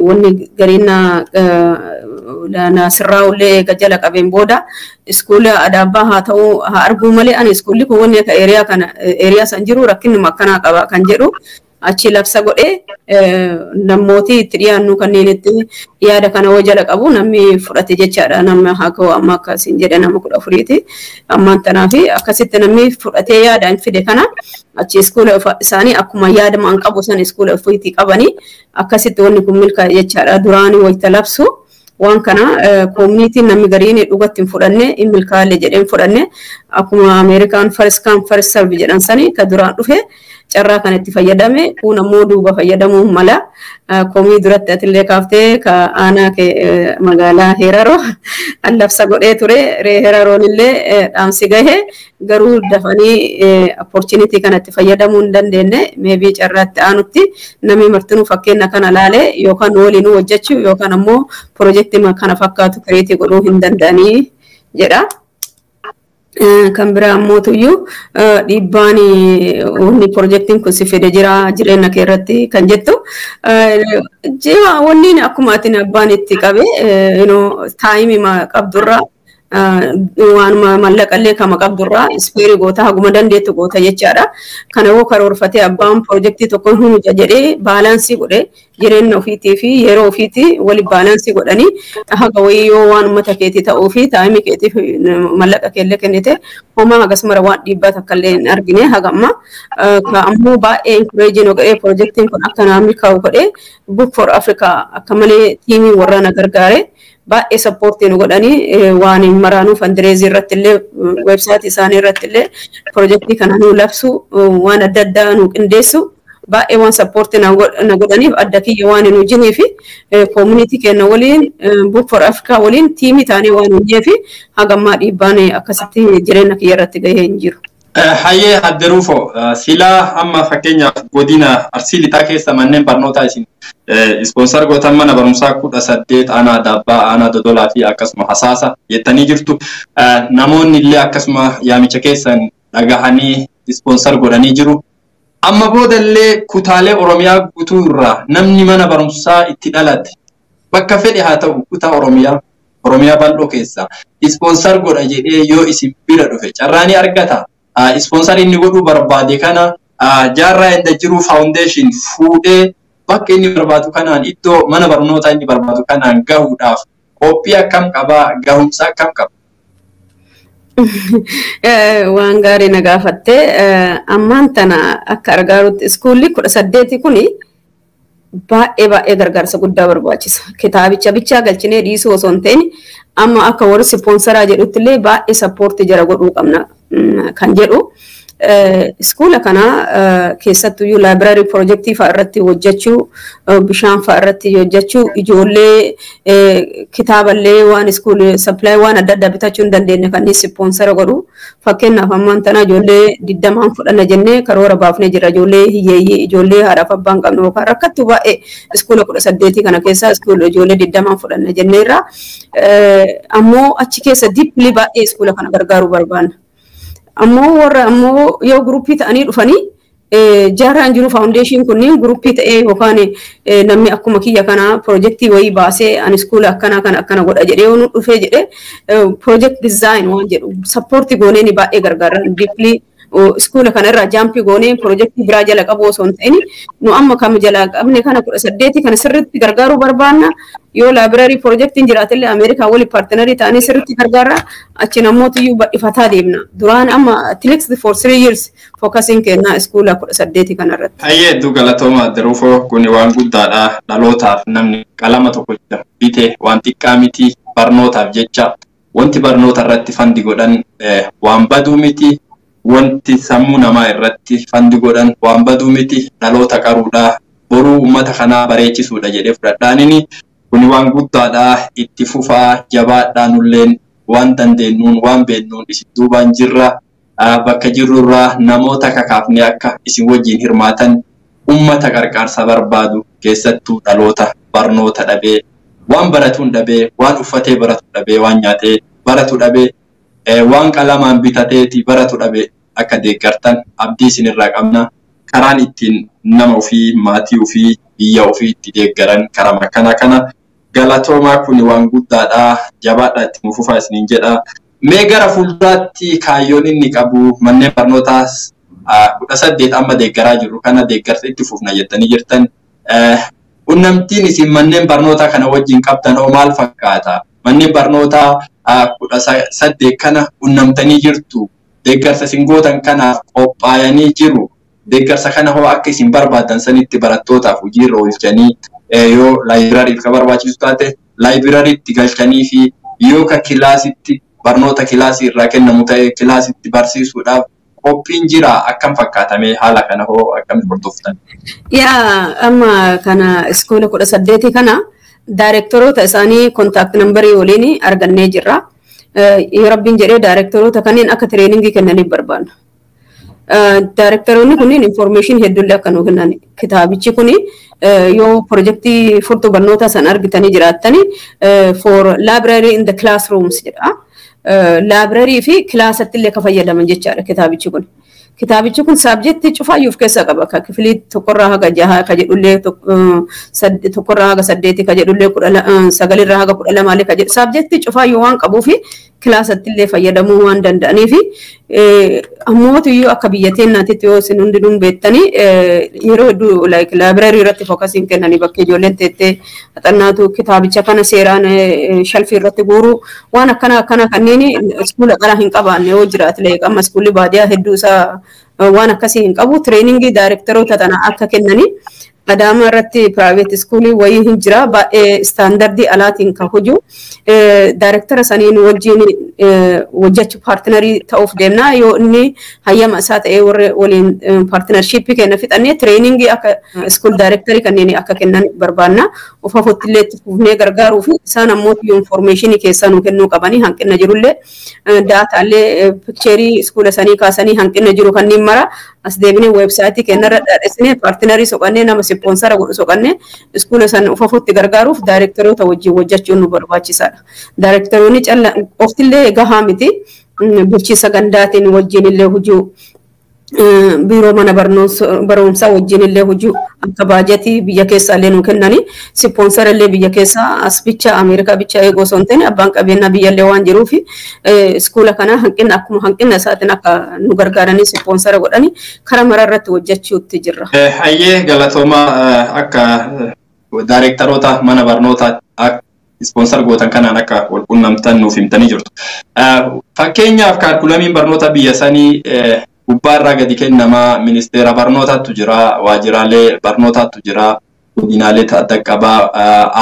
wanni gariina Nasirraa'ullee ega jala qabeen booda iskuula Adaabbaa haa ta'u haa arguu malee ani iskuulli kun wanni akka eeriyaa san jiru rakkinuma akkanaa qaba kan jedhu achi labsa godhee namooti itti dhiyaannu kanneen itti yaada kana hoo jala qabu namni fudhate jechaadha. Nama haa ka'u amma akkasiin jedhe nama 14ti ammaan tanaaf akkasitti namni fudhatee yaadaan fide kana achi iskuula isaanii akkuma yaadama an qabu san iskuula ofiitii qabanii akkasitti wanni kun milkaa'e jechaadha. Duraanii wayita labsu waan kana community namni gariin dhugatti hin fudhanne in milkaa'e jedheen fudhanne akkuma American first come first serve jedhan sanii ka duraan dhufe carraa kanatti fayyadame kun ammoo duuba fayyadamuu mala komii duratti atillee kaaftee ka aanaa magaalaa Heraroo labsa godhee ture. Heraroon illee dhaamsi gahe garuu dafanii opportunity kanatti fayyadamuu hin dandeenye. Maybe carraatti aanutti namni martinuu fakkeenya kana laalee yookaan waliin hojjechuu yookaan ammoo piroojeektii kana fakkaatu kireetii godhuu hin danda'anii jedha. Kan biraa ammoo tuyyuu dhiibbaan wanni piroojeektiin kun si fide jira jireenya kee irratti kan jettu wanni akkuma ati abbaan itti qabe taayimii qabdurraa waan mallaqallee kama qabdurraa ispeerii goota haguma dandeettu goota jechaadha. Kana yoo karoorfatee abbaan piroojeektii tokko hunda jedhee baalaansii godhee jireenya ofiitii fi yeroo ofiitii wali baalaansii godhanii haga wayii yoo waan uummata keetii ta'uu fi taayimii keetiif mallaqa keellee kennite homaa hagasmara waan dhiibbaa takkallee hin argine hagamma ammoo baay'ee encouraging godhee piroojeektiin kun akka naamni kaa'u godhee Book for Africa akka malee tiimii warra na gargaare baay'ee sappoortii nu godhanii waan maraanuu fundraising irratti illee website isaanii irratti illee piroojeektii kana nu labsu waan adda addaa nu qindeessu baay'ee waan sappoortii na godhaniif adda kiyya waan hin hojjenee fi community keenya waliin Book for Africa waliin tiimii taanee waan hojjee fi hagammaa dhiibbaan akkasitti jireenya kiyya irratti gahee hin jiru. Hayyee Aadde Ruufoo silaa amma fakkeenyaaf godina Arsii Lixaa keessa manneen barnootaa isin ispoonsar gootan mana barumsaa 18 aanaa Adaabbaa aanaa Dodolaa fi akkasuma Hasaasa jettanii jirtu. Namoonni illee akkasuma yaamicha keessan dhagahanii ispoonsar godhanii jiru. Amma boodallee kutaalee Oromiyaa guutuu irraa namni mana barumsaa itti dhalate bakka fedhe haa ta'u kutaa Oromiyaa Oromiyaa bal'oo keessa ispoonsar godha jedhee yoo isin bira dhufe carraanii argata. Ispoonsar inni godhuu barbaade kana jaarraa inda jiru foundation fuudhee bakka inni barbaadu kanaan iddoo mana barnootaa inni barbaadu kanaan gahuudhaaf qophii akkam qabaa, gahumsa akkam qaba? Waan gaarii na gaafattee ammaan tana akka argaarutti iskuulli 18 kuni baay'ee gargaarsa guddaa barbaachisa. Kitaabicha bichaa galchinee dhiisuu osoo hin ta'in amma akka warri ispoonsaraa jedhutti illee baay'ee sappoortii jara godhuu qabna kan jedhu. Iskuula kana keessattuyyuu laabraarii piroojeektii fa'a irratti hojjechuu, bishaan fa'a irratti hojjechuu, ijoollee kitaaballee waan iskuul sappilaay waan adda addaa bitachuu hin dandeenye kanneen ispoonsara godhu. Fakkeenyaaf ammaan tana ijoollee 20 fudhanna jennee karoora baafnee jira. Ijoollee hiyyeeyyii, ijoollee haadhaaf abbaan qabnu yookaan rakkattu baay'ee iskuula 18 kana keessaa iskuula ijoollee 20 fudhanna jenneerra. Ammoo achi keessa diippilii baay'ee iskuula kana gargaaruu barbaanna. Ammoo yoo guruppii ta'anii dhufanii jaarraan jiru faawundeeshin kunniin guruppii ta'ee yookaan namni akkuma kiyya kana piroojeektii wayii baasee ani iskuula akkana godha jedhee yoo nu dhufee jedhee piroojeekt dizaayin waan jedhu sappoortii goonee ni baay'ee gargaara. Diippilii iskuula kanarraa jaampii goonee piroojeektii biraa jala qabu osoo hin ta'in nu amma kam jala qabne kana 18 kana sirriitti gargaaruu barbaanna. Yoo laabraarii piroojeektiin jiraatillee Ameerikaa waliin paartinarii ta'anii sirriitti gargaara. Achi namootiyyuu badhifataa deemna. Duraan amma at least for 3 years fookasiin kennaa iskuula 18 kanarratti. Hayyee hedduu galatooma Daruufoo kun waan guddaadha. Dhalootaaf namni qalama tokko bitee waan xiqqaa miti barnootaaf jecha wanti barnoota irratti fandi godhan waan baduu miti. Wanti sammuu namaa irratti fandi godhan waan baduu miti. Dhaloota qaruudha. Boruu uummata kanaa bareechisuudha jedhee fudhadhaanini. Kuni waan guddaadha. Itti fufaa jabaadhaanulleen waan dandeenyuun waan beeknuun isin duubaan jirra. Bakka jirrurraa namoota kakaafnee akka isin wajjin hirmaatan uummata gargaarsa barbaadu keessattuu dhaloota barnoota dhabee waan baratuun dhabee waan uffatee baratu dhabee waan nyaatee baratu dhabee waan qalamaan bitateeti baratu dhabee akka deeggartan abdii isinirraa qabna. Karaan ittiin nama ofii, maatii ofii, biyya ofii itti deeggaran karaa kana galatoomaa kun waan guddaadha. Jabaadhaa itti fufaa isiniin jedha. Mee gara fuulduraatti kaayyoon inni qabu manneen barnootaas 18 amma deeggaraa jiru kana deeggarsa itti fufna jettanii jirtan. Qunnamtiin isin manneen barnootaa kana wajjin qabdan hoo maal fakkaata? Manneen barnootaa 18 kana qunnamtanii jirtu. Deeggarsa isin gootan kanaaf qophaa'anii jiru. Deeggarsa kana hoo akka isin barbaadan sanitti barattootaaf hojiirra oolchanii yoo laayibraariif ka barbaachisu taate laayibiraariitti galchanii fi yoo ka kilaasitti barnoota kilaasii irraa kennamu ta'e kilaasitti barsiisuudhaaf qophiin jira. Akkam fakkaatamee haala kana hoo akkam hordoftan? Amma kana iskuula 18 kana daayirektoroota isaanii kontaakt nambarii waliin argannee jirra. Yoo rabbiin jedhee daayirektoroota kanneen akka tireeningii kennaniif barbaanna. Daayirektoroonni kunniin information hedduullee akka nuu kennan. Kitaabichi kuni yoo piroojeektii furtuu barnoota san argitanii jiraattanii for library in the classrooms jedha. Library fi kilaasatti illee ka fayyadaman jechaadha kitaabichi kun. Kitaabichi kun saabjektii cufaayyuuf keessa qaba. Ka kifilii tokkorraa haga 6 ka jedhullee tokkorraa haga 8 ka jedhullee 9 irraa haga 12 ka jedhu saabjektii cufaayyuu waan qabuufi kilaasatti illee fayyadamuu waan danda'aniifi ammootiyyuu akka biyya teennaatitti yoo isin hundinuu beektanii yeroo hedduu like library irratti fookasiin kennanii bakka ijoolleen teettee haxannaatu kitaabicha kana seeraan shalfii irratti guuruu waan akkana kanneen iskuula qara hin qabaanne yoo jiraatile amma iskuulli baadiyaa hedduu isaa waan akkasii hin qabu. Tireeningii daayirektaroota tana akka kennanii Adama irratti private schoolii wayii hin jira baay'ee standardii alaatiin kan hojju daayirektara saniin wajjin hojjechuu paartinarii ta'uuf deemna. Yoo inni hayyama isaa ta'ee warra waliin paartinarshipii kenna fixannee tireeningii akka school daayirektarii kanneen akka kennan barbaanna. Ufafutti illee itti fufnee gargaaruu fi isaan ammoo informationii keessaa nuu kennuu qabanii hanqina jirullee daataallee pikcheerii iskuula sanii kaasanii hanqina jiru kanneen mara as deebinee weebsaayitii kennarra dhaadheessinee paartinarii soqannee nama sponsora godhu soqannee iskuula san ufafutti gargaaruuf daayirektaroota wajjin hojjechuun nu barbaachisaadha. Daayirektaroonni calla oftillee gahaa miti bulchiinsa gandaatiin wajjin illee hojii biiroo mana barumsaa wajjin illee hojii akka baajetii biyya keessaa illee nu kennanii ispoonsara illee biyya keessaa as bicha Ameerikaa bicha eegoo osoo hin ta'in abbaan qabeenyaa biyya illee waan jiruuf iskuula kana hanqina akkuma hanqina isaatiin akka nu gargaaranii ispoonsara godhanii karaa maraa irratti hojjechuutti jirra. Hayyee galatooma akka daayirektaroota mana barnootaa ispoonsar gootan kanaan akka wal quunnamtan nuuf himtanii jirtu. Fakkeenyaaf kaalkulamiin barnoota biyya sanii gubbaarraa gadi kennamaa ministeera barnootaatu jira, waajjiraalee barnootaatu jira, godinaalee adda qabaa,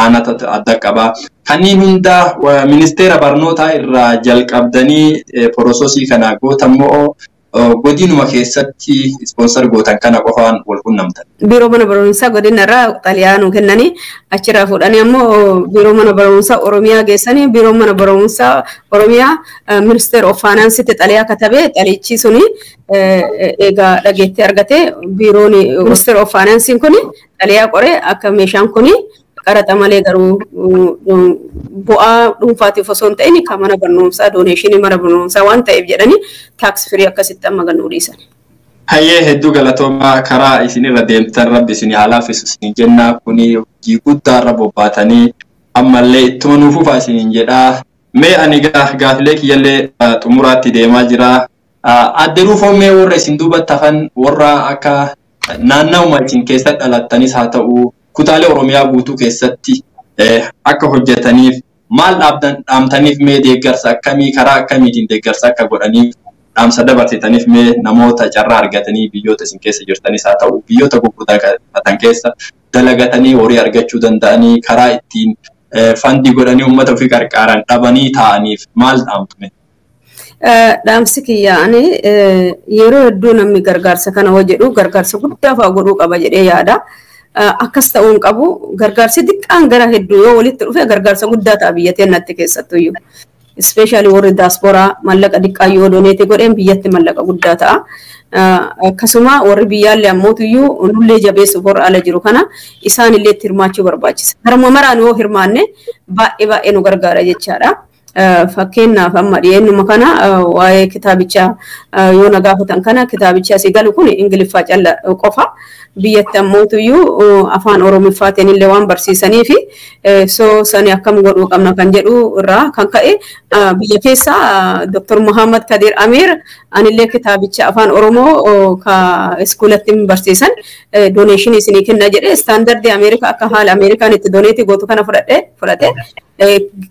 aanata adda qabaa. Kanneen hunda ministeera barnootaa irraa jalqabdanii porososii kana gootamoo godinuma keessatti ispoonsar gootan kana qofaan wal quunnamtan. Biiroo mana barumsaa godina irraa xaliyaa nu kennanii achirraa fuudhanii ammoo biiroo mana barumsaa Oromiyaa geessanii biiroo mana barumsaa Oromiyaa Minister of Finance xaliyaa katabee xalichi suni egaa dhageetti argate biiroon Minister of Finance kuni xaliyaa qoree akka meeshaan kuni qaraxa malee garuu bu'aa dhuunfaatiif osoo hin ta'in kan mana barumsaa dooneeshinii mana barumsaa waan ta'eef jedhanii taaks firii akkasitti amma gannuu dhiisan. Hayyee hedduu galatoomaa karaa isinirra deemtan rabbi isin haalaaf isin jennaa kuni hojii guddaarra bobbaatanii ammallee ittuma nuufuufaa isin jedhaa. Mee ani gaafilee kiyyallee xumuraatti deemaa jira. Adde Ruufoo mee warra isin duubatti hafan warra akka naannawuma isin keessatti dhalattanis haa ta'u kutaalee Oromiyaa guutuu keessatti akka hojjetaniif maal dhaamtaniif mee deeggarsa akkamii karaa akkamiitiin deeggarsa akka godhaniif dhaamsa dabarsitaniif mee namoota carraa argatanii biyyoota isin keessa jirtanis haa ta'u biyyoota gurguddatan keessa dalagatanii horii argachuu danda'anii karaa ittiin fandii godhanii uummata ofii gargaaran dhabanii ta'aniif maal dhaamtume? Dhaamsi kiyyaani yeroo hedduu namni gargaarsa kana hojjedhu gargaarsa guddaa fa'aa godhuu qaba jedhee yaada. Akkas ta'uun qabu gargaarsi xiqqaan gara hedduu yoo walitti dhufe gargaarsa guddaa ta'a biyya teenyatti keessattuyyuu. Especially warri daasporaa mallaqa xiqqaa yoo dooneeti godheen biyyatti mallaqa guddaa ta'a. Akkasuma warri biyyaallee ammootuyyuu nullee jabeessuuf warra ala jiru kana isaanillee itti hirmaachuu barbaachisa. Karuma maraan yoo hirmaanne baay'ee nu gargaara jechaadha. Fakkeenyaaf amma dhiyeennuma kana waa'ee kitaabichaa yoo na gaafatan kana kitaabichi asii galu kun Ingiliffaa calla qofa. Biyyatti ammootuyyuu afaan Oromiffaatiin illee waan barsiisaniif soo sani akkam godhuu qabna kan jedhu irraa kan ka'e biyya keessa Dr. Muhammad Kadir Amir anillee kitaabicha afaan Oromoo ka iskuulatti barsiisan dooneeshinii isinii kenna jedhee istaandardii Ameerikaa akka haala Ameerikaan itti dooneetii gootu kana fudhate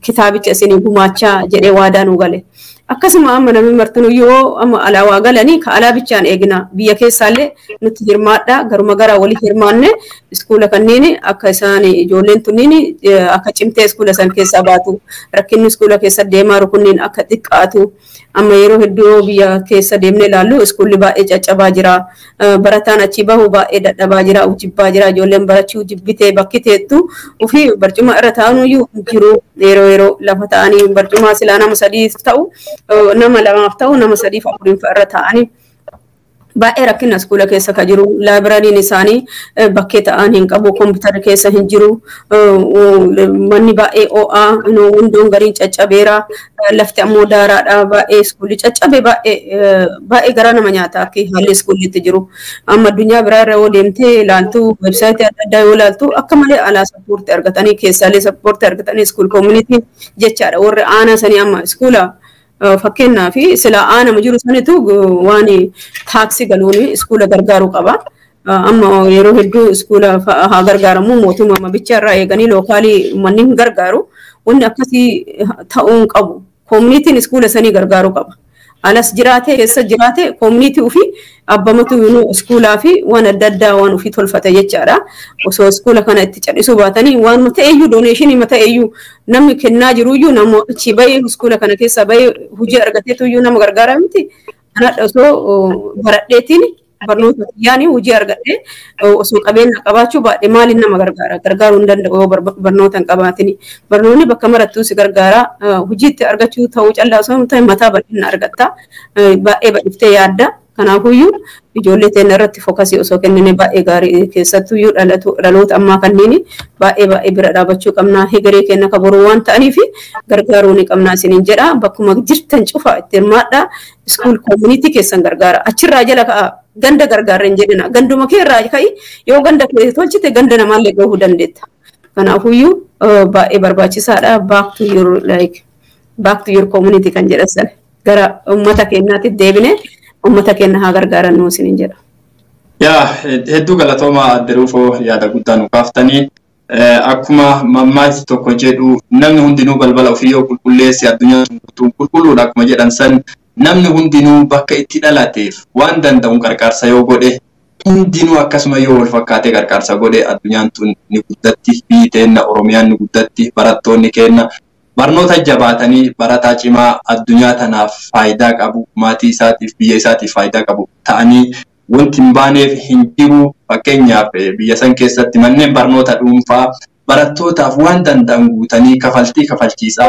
kitaabicha isinii gumaachaa jedhee waadaa nu gale. Akkasuma amma namni martinuu yoo amma alaawaa galanii ka alaa bichaan eegna biyya keessaallee nutti hirmaadha garuma gara walii hirmaanne iskuula kanneen akka isaan ijoolleen tunniin akka cimtee iskuula san keessaa baatu rakkinni iskuula keessa deemaa rukunniin akka xiqqaatu amma yeroo hedduu biyya keessa deemnee ilaallu iskuulli baay'ee caccabaa jira barataan achi bahu baay'ee dadhabaa jira ujibbaa jira ijoolleen barachuu jibbitee bakki teettu ofii barcuma irra taa'anuyyuu jiru yeroo lafa ta'anii barcuma silaa nama sadii ta'u nama lamaaf ta'u nama sadiif afuriin irra ta'anii baay'ee rakkina iskuula keessa ka jiru laabrariin isaanii bakkee ta'an hin qabu kompiitara keessa hin jiru manni baay'ee o'aa windoon gariin caccabeera lafti ammoo daaraadha baay'ee iskuulli caccabe baay'ee gara nama nyaata akka haalli iskuullitti jiru amma addunyaa biraa irra yoo deemtee ilaaltu websaayitii adda addaa yoo ilaaltu akka malee alaa sappoortii argatanii keessaalee sappoortii argatanii iskuul koomunitiin jechaadha warri aanaa sanii amma iskuula fakkeenyaa fi sila aanama jiru sanitu waan taaksii galuun iskuula gargaaruu qaba. Amma yeroo hedduu iskuula haa gargaaramu mootummaa bichaa irraa eeganii lookaalii manni hin gargaaru wanni akkasii ta'uun qabu. Koomunitiin iskuula sanii gargaaruu qaba. Alas jiraate keessa jiraate koomunitii ofii abbamatu iskuulaa fi waan adda addaa waan ofii tolfate jechaadha. Osoo iskuula kana itti callisuu baatanii waan mata'eeyyuu dooneeshinii mata'eeyyuu namni kennaa jiruyyuu namoota achi bahee iskuula kana keessa bahee hojii argateetuyyuu nama gargaara miti. Kanadha osoo baradheetiin barnoota yaani hojii argadhee osoo qabeenya qabaachuu baadhee maaliin nama gargaaruu hin danda'u yoo barnoota hin qabaatini. Barnoonni bakka marattuu si gargaara hojiitti argachuu ta'uu callaa osoo hin ta'in mataa bal'inna argatta baay'ee bal'iftee yaadda. Kanaafuyyuu ijoollee teenya irratti fookasii osoo kennine baay'ee gaarii keessattuyyuu dhaloota ammaa kanneen baay'ee bira dhaabachuu qabna hegeree keenya kabaruu waan ta'aniif gargaaruu ni qabna isiniin jedha bakkuma jirtan cufa itti hirmaadha iskuul koomunitii keessan gargaara achirraa jala ka'a ganda gargaarren jedhina ganduma kee irraa kai yoo ganda kee tolchite ganda namaallee gahuu dandeetta. Kanaafuyyuu baay'ee barbaachisaadha back to your community kan jedhasan gara ummata keenyaatti deebine ummata keenya haa gargaaran nuu isiniin jedha. Yaa hedduu galatooma Aadde Ruufoo yaada guddaa nu kaaftanii akkuma mammaaksa tokko jedhu namni hundinuu balbala ofii yoo qulqulleesse addunyaan qulqulluudha akkuma jedhan san namni hundinuu bakka itti dhalateef waan danda'uun gargaarsa yoo godhe hundinuu akkasuma yoo wal fakkaatee gargaarsa godhe addunyaan tun ni guddatti biyyi teenna Oromiyaan ni guddatti barattoonni keenya barnoota jabaatanii barataa cimaa addunyaa tanaaf faayidaa qabu maatii isaatiif biyya isaatiif faayidaa qabu ta'anii wanti hin baaneef hin jiru. Fakkeenyaaf biyya san keessatti manneen barnoota dhuunfaa barattootaaf waan danda'an guutanii kafalchiisaa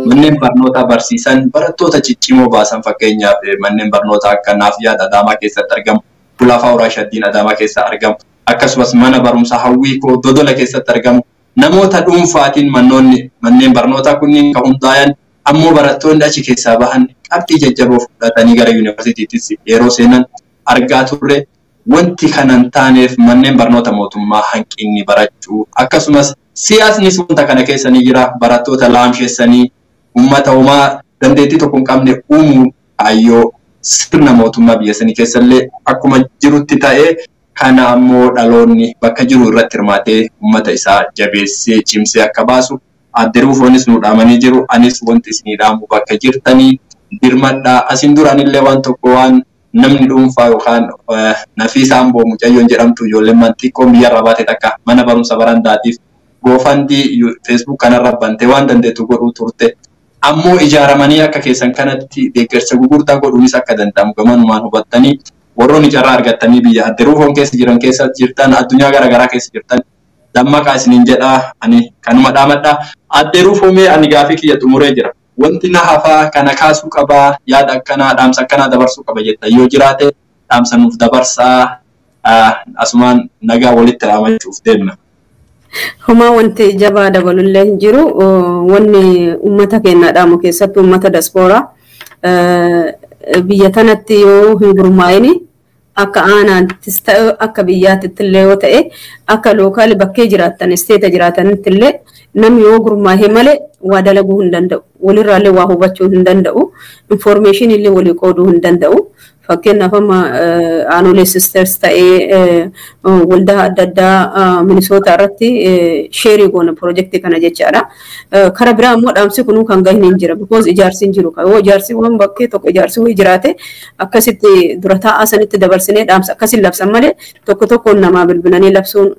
manneen barnoota barsiisan barattoota ciccimoo baasan fakkeenyaaf manneen barnoota akka Naafiyaa Adaamaa keessatti argamu Kulaafaa Uraashaddiin Adaamaa keessa argamu akkasumas mana barumsaa Hawwiikoo Dodola keessatti argamu namoota dhuunfaatiin manneen barnootaa kunniin kan hundaa'an ammoo barattoonni achi keessaa bahan qabxii jajjaboo fudhatanii gara yuunivarsiitiittis yeroo seenan argaa turre. Wanti kanan taaneef manneen barnoota mootummaa hanqinni barachuu akkasumas siyaasnis wanta kana keessa ni jira barattoota laamsheessanii uummata homaa dandeettii tokko hin qabne uumuu kaayyoo sirna mootummaa biyya sanii keessallee akkuma jirutti ta'ee kana ammoo dhaloonni bakka jiru irratti hirmaatee uummata isaa jabeessee cimsee akka baasu Aadde Ruufoonis nu dhaamanii jiru. Anis wanti isinii dhaamu bakka jirtanii dirmadhaa asin duraanillee waan tokko waan namni dhuunfaa yookaan Nafiisaa Amboo mucayyoon jedhamtu ijoolleen manxiqqoo biyyarraa baate takka mana barumsa barandaatiif goofandii Facebook kanarra bantee waan dandeettu godhuu turte. Ammoo ijaaramanii akka keessan kanatti deeggarsa gurgurtaa godhuunis akka danda'amu gamanumaan hubattanii warroonni carraa argattanii biyya Aadde Ruufoon keessa jiran keessa jirtan addunyaa garaagaraa keessa jirtan dammaqaa isiniin jedhaa ani kanuma dhaamadhaa. Aadde Ruufoomee ani gaafii kiyya xumuree jira. Wanti na hafaa kana kaasuu qabaa yaada akkanaa dhaamsa akkanaa dabarsuu qaba jetta yoo jiraate dhaamsa nuuf dabarsaa asumaan nagaa walitti dhaamachuuf deemna. Homaa wanti jabaa dabalullee hin jiru wanni uummata keenya dhaamu keessatti uummata diaspooraa biyya tanatti yoo hin gurmaa'ini akka aanaattis ta'e akka biyyaatti illee yoo ta'e akka lookaali bakkee jiraatan isteeta jiraatanitti illee namni yoo gurmaa'e malee waa dalaguu hin danda'u walirraallee waa hubachuu hin danda'u information illee walii qooduu hin danda'u. Fakkeenyaaf amma aanolee sisters ta'ee waldaa adda addaa Minisoota irratti sheerii goona piroojeektii kana jechaadha. Karaa biraa immoo dhaamsi kun kan gahin hin jira because ijaarsi hin jiru. Yoo ijaarsi waan bakkee tokko ijaarsi wayii jiraate akkasitti dura taa'aa sanitti dabarsinee dhaamsa akkasiin labsan malee tokko tokkoon namaa bilbilanii labsuun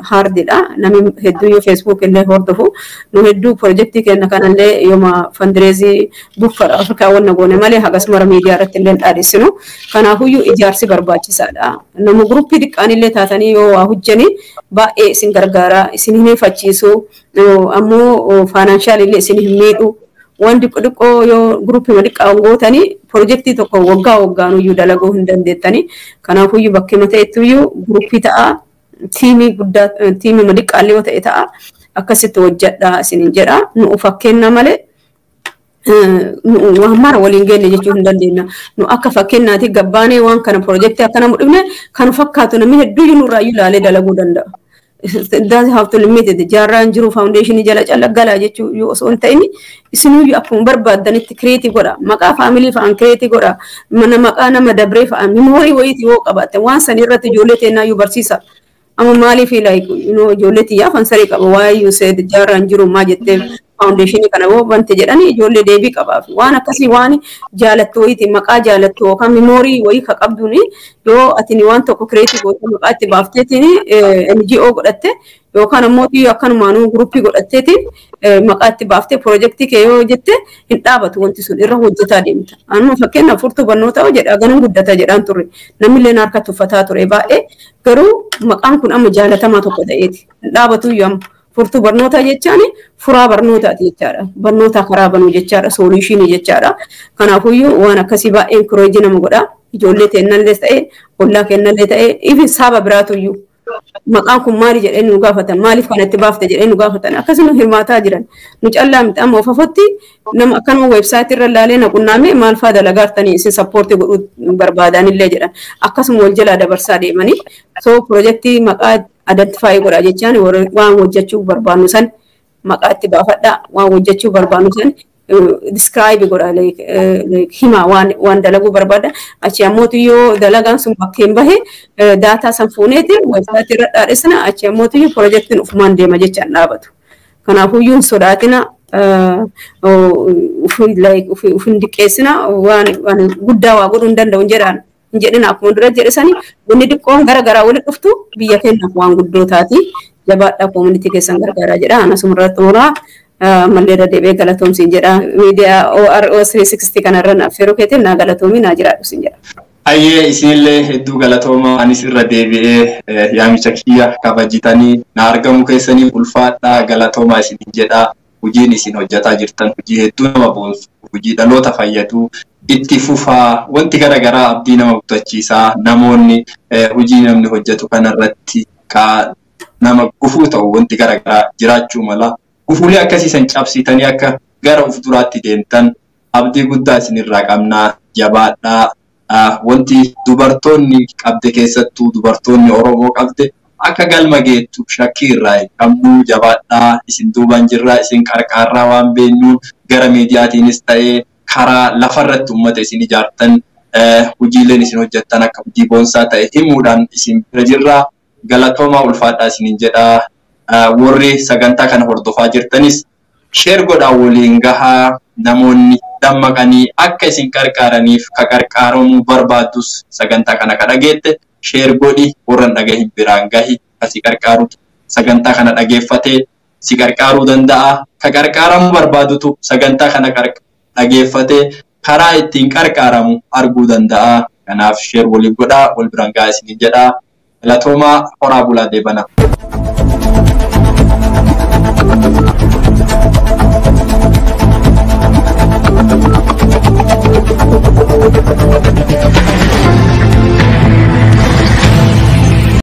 haardidha. Namni hedduu yoo Facebook illee hordofu nu hedduu piroojeektii keenya kanallee yooma fandireezii buffara Afrikaa wanna goone malee hagas mara miidiyaa irratti illee dhaadhessinu. Kanaafuyyuu ijaarsi barbaachisaadha. Nama guruppii xiqqaan illee taatanii yoo waa hojjanii baay'ee isin gargaara, isin hin hifachiisu, ammoo faayinaanshaal illee isin hin miidhu. Waan xiqqoo yoo guruppii xiqqaan gootanii piroojeektii tokko waggaa waggaan iyyuu dalaguu hin dandeettanii. Kanaafuyyuu bakkee mata'ettuyyuu guruppii ta'a, tiimii guddaa tiimii xiqqaallee yoo ta'e ta'a akkasitti hojjedha isin jedha. Nu fakkeenya malee waan mara waliin geenye jechuu hin dandeenya. Nu akka fakkeenyaatti gabbaanee waan kana piroojeektii akkana mudhifne kan fakkaatu namni hedduu nurraayyuu ilaalee dalaguu danda'a. That's how to limit it. Jaarraan jiru foundationii jala callaggalaa jechuu osoo hin ta'in isinuyyuu akkuma barbaaddanitti kireetii godha. Maqaa faamilii fa'aan kireetii godha. Mana maqaa nama dabree fa'aan mimoorii wayiitii yoo qabaatte waan san irratti ijoollee teenyaayyuu barsiisa. Amma maaliif ijoollee xiyyaa fansarii qaba waa'ee yuusee jaarraan jiru maa jettee foundation kana wo bante jedhani ijoollee deebii qabaaf waan akkasii waan jaalattu wayiiti maqaa jaalattu yookaan memorii wayii ka qabduni yoo atini waan tokko creative goota maqaa itti baafteetiin NGO godhatte yookaan ammoo akkanumaanuu gruppii godhatteetiin maqaa itti baaftee projektii kee yoo jette hin dhaabatu wanti sun irra hojjetaa deemta. Anuma fakkeenyaaf furtuu barnoota yoo jedha ganuu guddata jedhaan turre namillee harka tuffataa ture baay'ee garuu maqaan kun amma jaalatamaa tokko ta'eeti hin dhaabatu yoo furtuu barnoota jechaan furaa barnootaati jechaadha. Barnoota karaa banuu jechaadha. Solution jechaadha. Kanaafuyyuu waan akkasii baay'een encourage nama godha. Ijoollee teennallee ta'e, ollaa kennallee ta'e, even saba biraatuyyuu maqaan kun maali jedhee nu gaafatan maaliif kanatti baafte jedhee nu gaafatan akkasuma hirmaataa jiran nu callaa miti amma ofafotti nama akkanuma weebsaayitii irra ilaalee na qunnaame maal faa dalagaartanii isin sappoortii godhuu barbaadanillee jedhan akkasuma wal jalaa dabarsaa deemanii so piroojeektii maqaa identifaayi godhaa jechaan waan hojjechuu barbaannu san maqaa itti baafadhaa waan hojjechuu barbaannu san describe godha like hima waan dalagu barbaada achi ammotu yoo dalagaan sun bakkeen bahe data san fuuneeti website irra dhaadhisna achi ammotu yoo projectin ufumaan deema jechaan dhaabatu kanaafuu yuun sodaatina ufin diqqeessina waan guddaa waa godhuu hin danda'u jedhina akkuma dura jedhisanii wanni xiqqoon gara walitti dhuftu biyya keenyaaf waan guddoo taati jabaadhaa community keessan gargaaraa jedha anasumarratti horaa malleeda deebee galatoomsiin jedha miidiyaa OROS 360 kanarra affeeruu keetiin naa galatoomii naa jiraadhu siin jedha. Ayyee isinillee hedduu galatooma anis irra deebi'ee yaamicha kiyya kabajitanii na argamu keessanii ulfaadhaa galatooma isinin jedha hojiin isin hojjetaa jirtan hojii hedduu nama boonsu hojii dhaloota fayyadu itti fufaa wanti garaagaraa abdii nama guttachiisaa namoonni hojii namni hojjetu kanarratti ka nama gufuu ta'u wanti garaagaraa jiraachuu mala. Gufuulee akkasiisan cabsitanii akka gara uf duraatti deemtan abdii guddaa isinirraa qabnaa jabaadhaa wanti dubartoonni qabde keessattuu dubartoonni Oromoo qabde akka galma geettu shakkii irraa qabnu jabaadhaa isin duubaan jirraa isin qarqaarraa waan beenyuun gara miidiyaatiinis ta'ee karaa lafarratti uummata isin ijaartan hojiileen isin hojjettan akka hojii boonsaa ta'e himuudhaan isin bira jirraa galatoomaa ulfaadhaa isinin jedhaa. Warri sagantaa kana hordofaa jirtanis share godhaa waliin gahaa namoonni dammaqanii akka isin qarqaaraniif ka qarqaaramuu barbaadus sagantaa kana ka dhageette share godhi warran dhagahin biraan gahi kasi qarqaarutu sagantaa kana dhageeffatee si qarqaaruu danda'a ka qarqaaramuu barbaadutu sagantaa kana dhageeffatee karaa ittiin qarqaaramu arguu danda'a kanaaf share waliin godhaa wal biraan gahaa isinin jedhaa galatoomaa horaa bulaa deebana.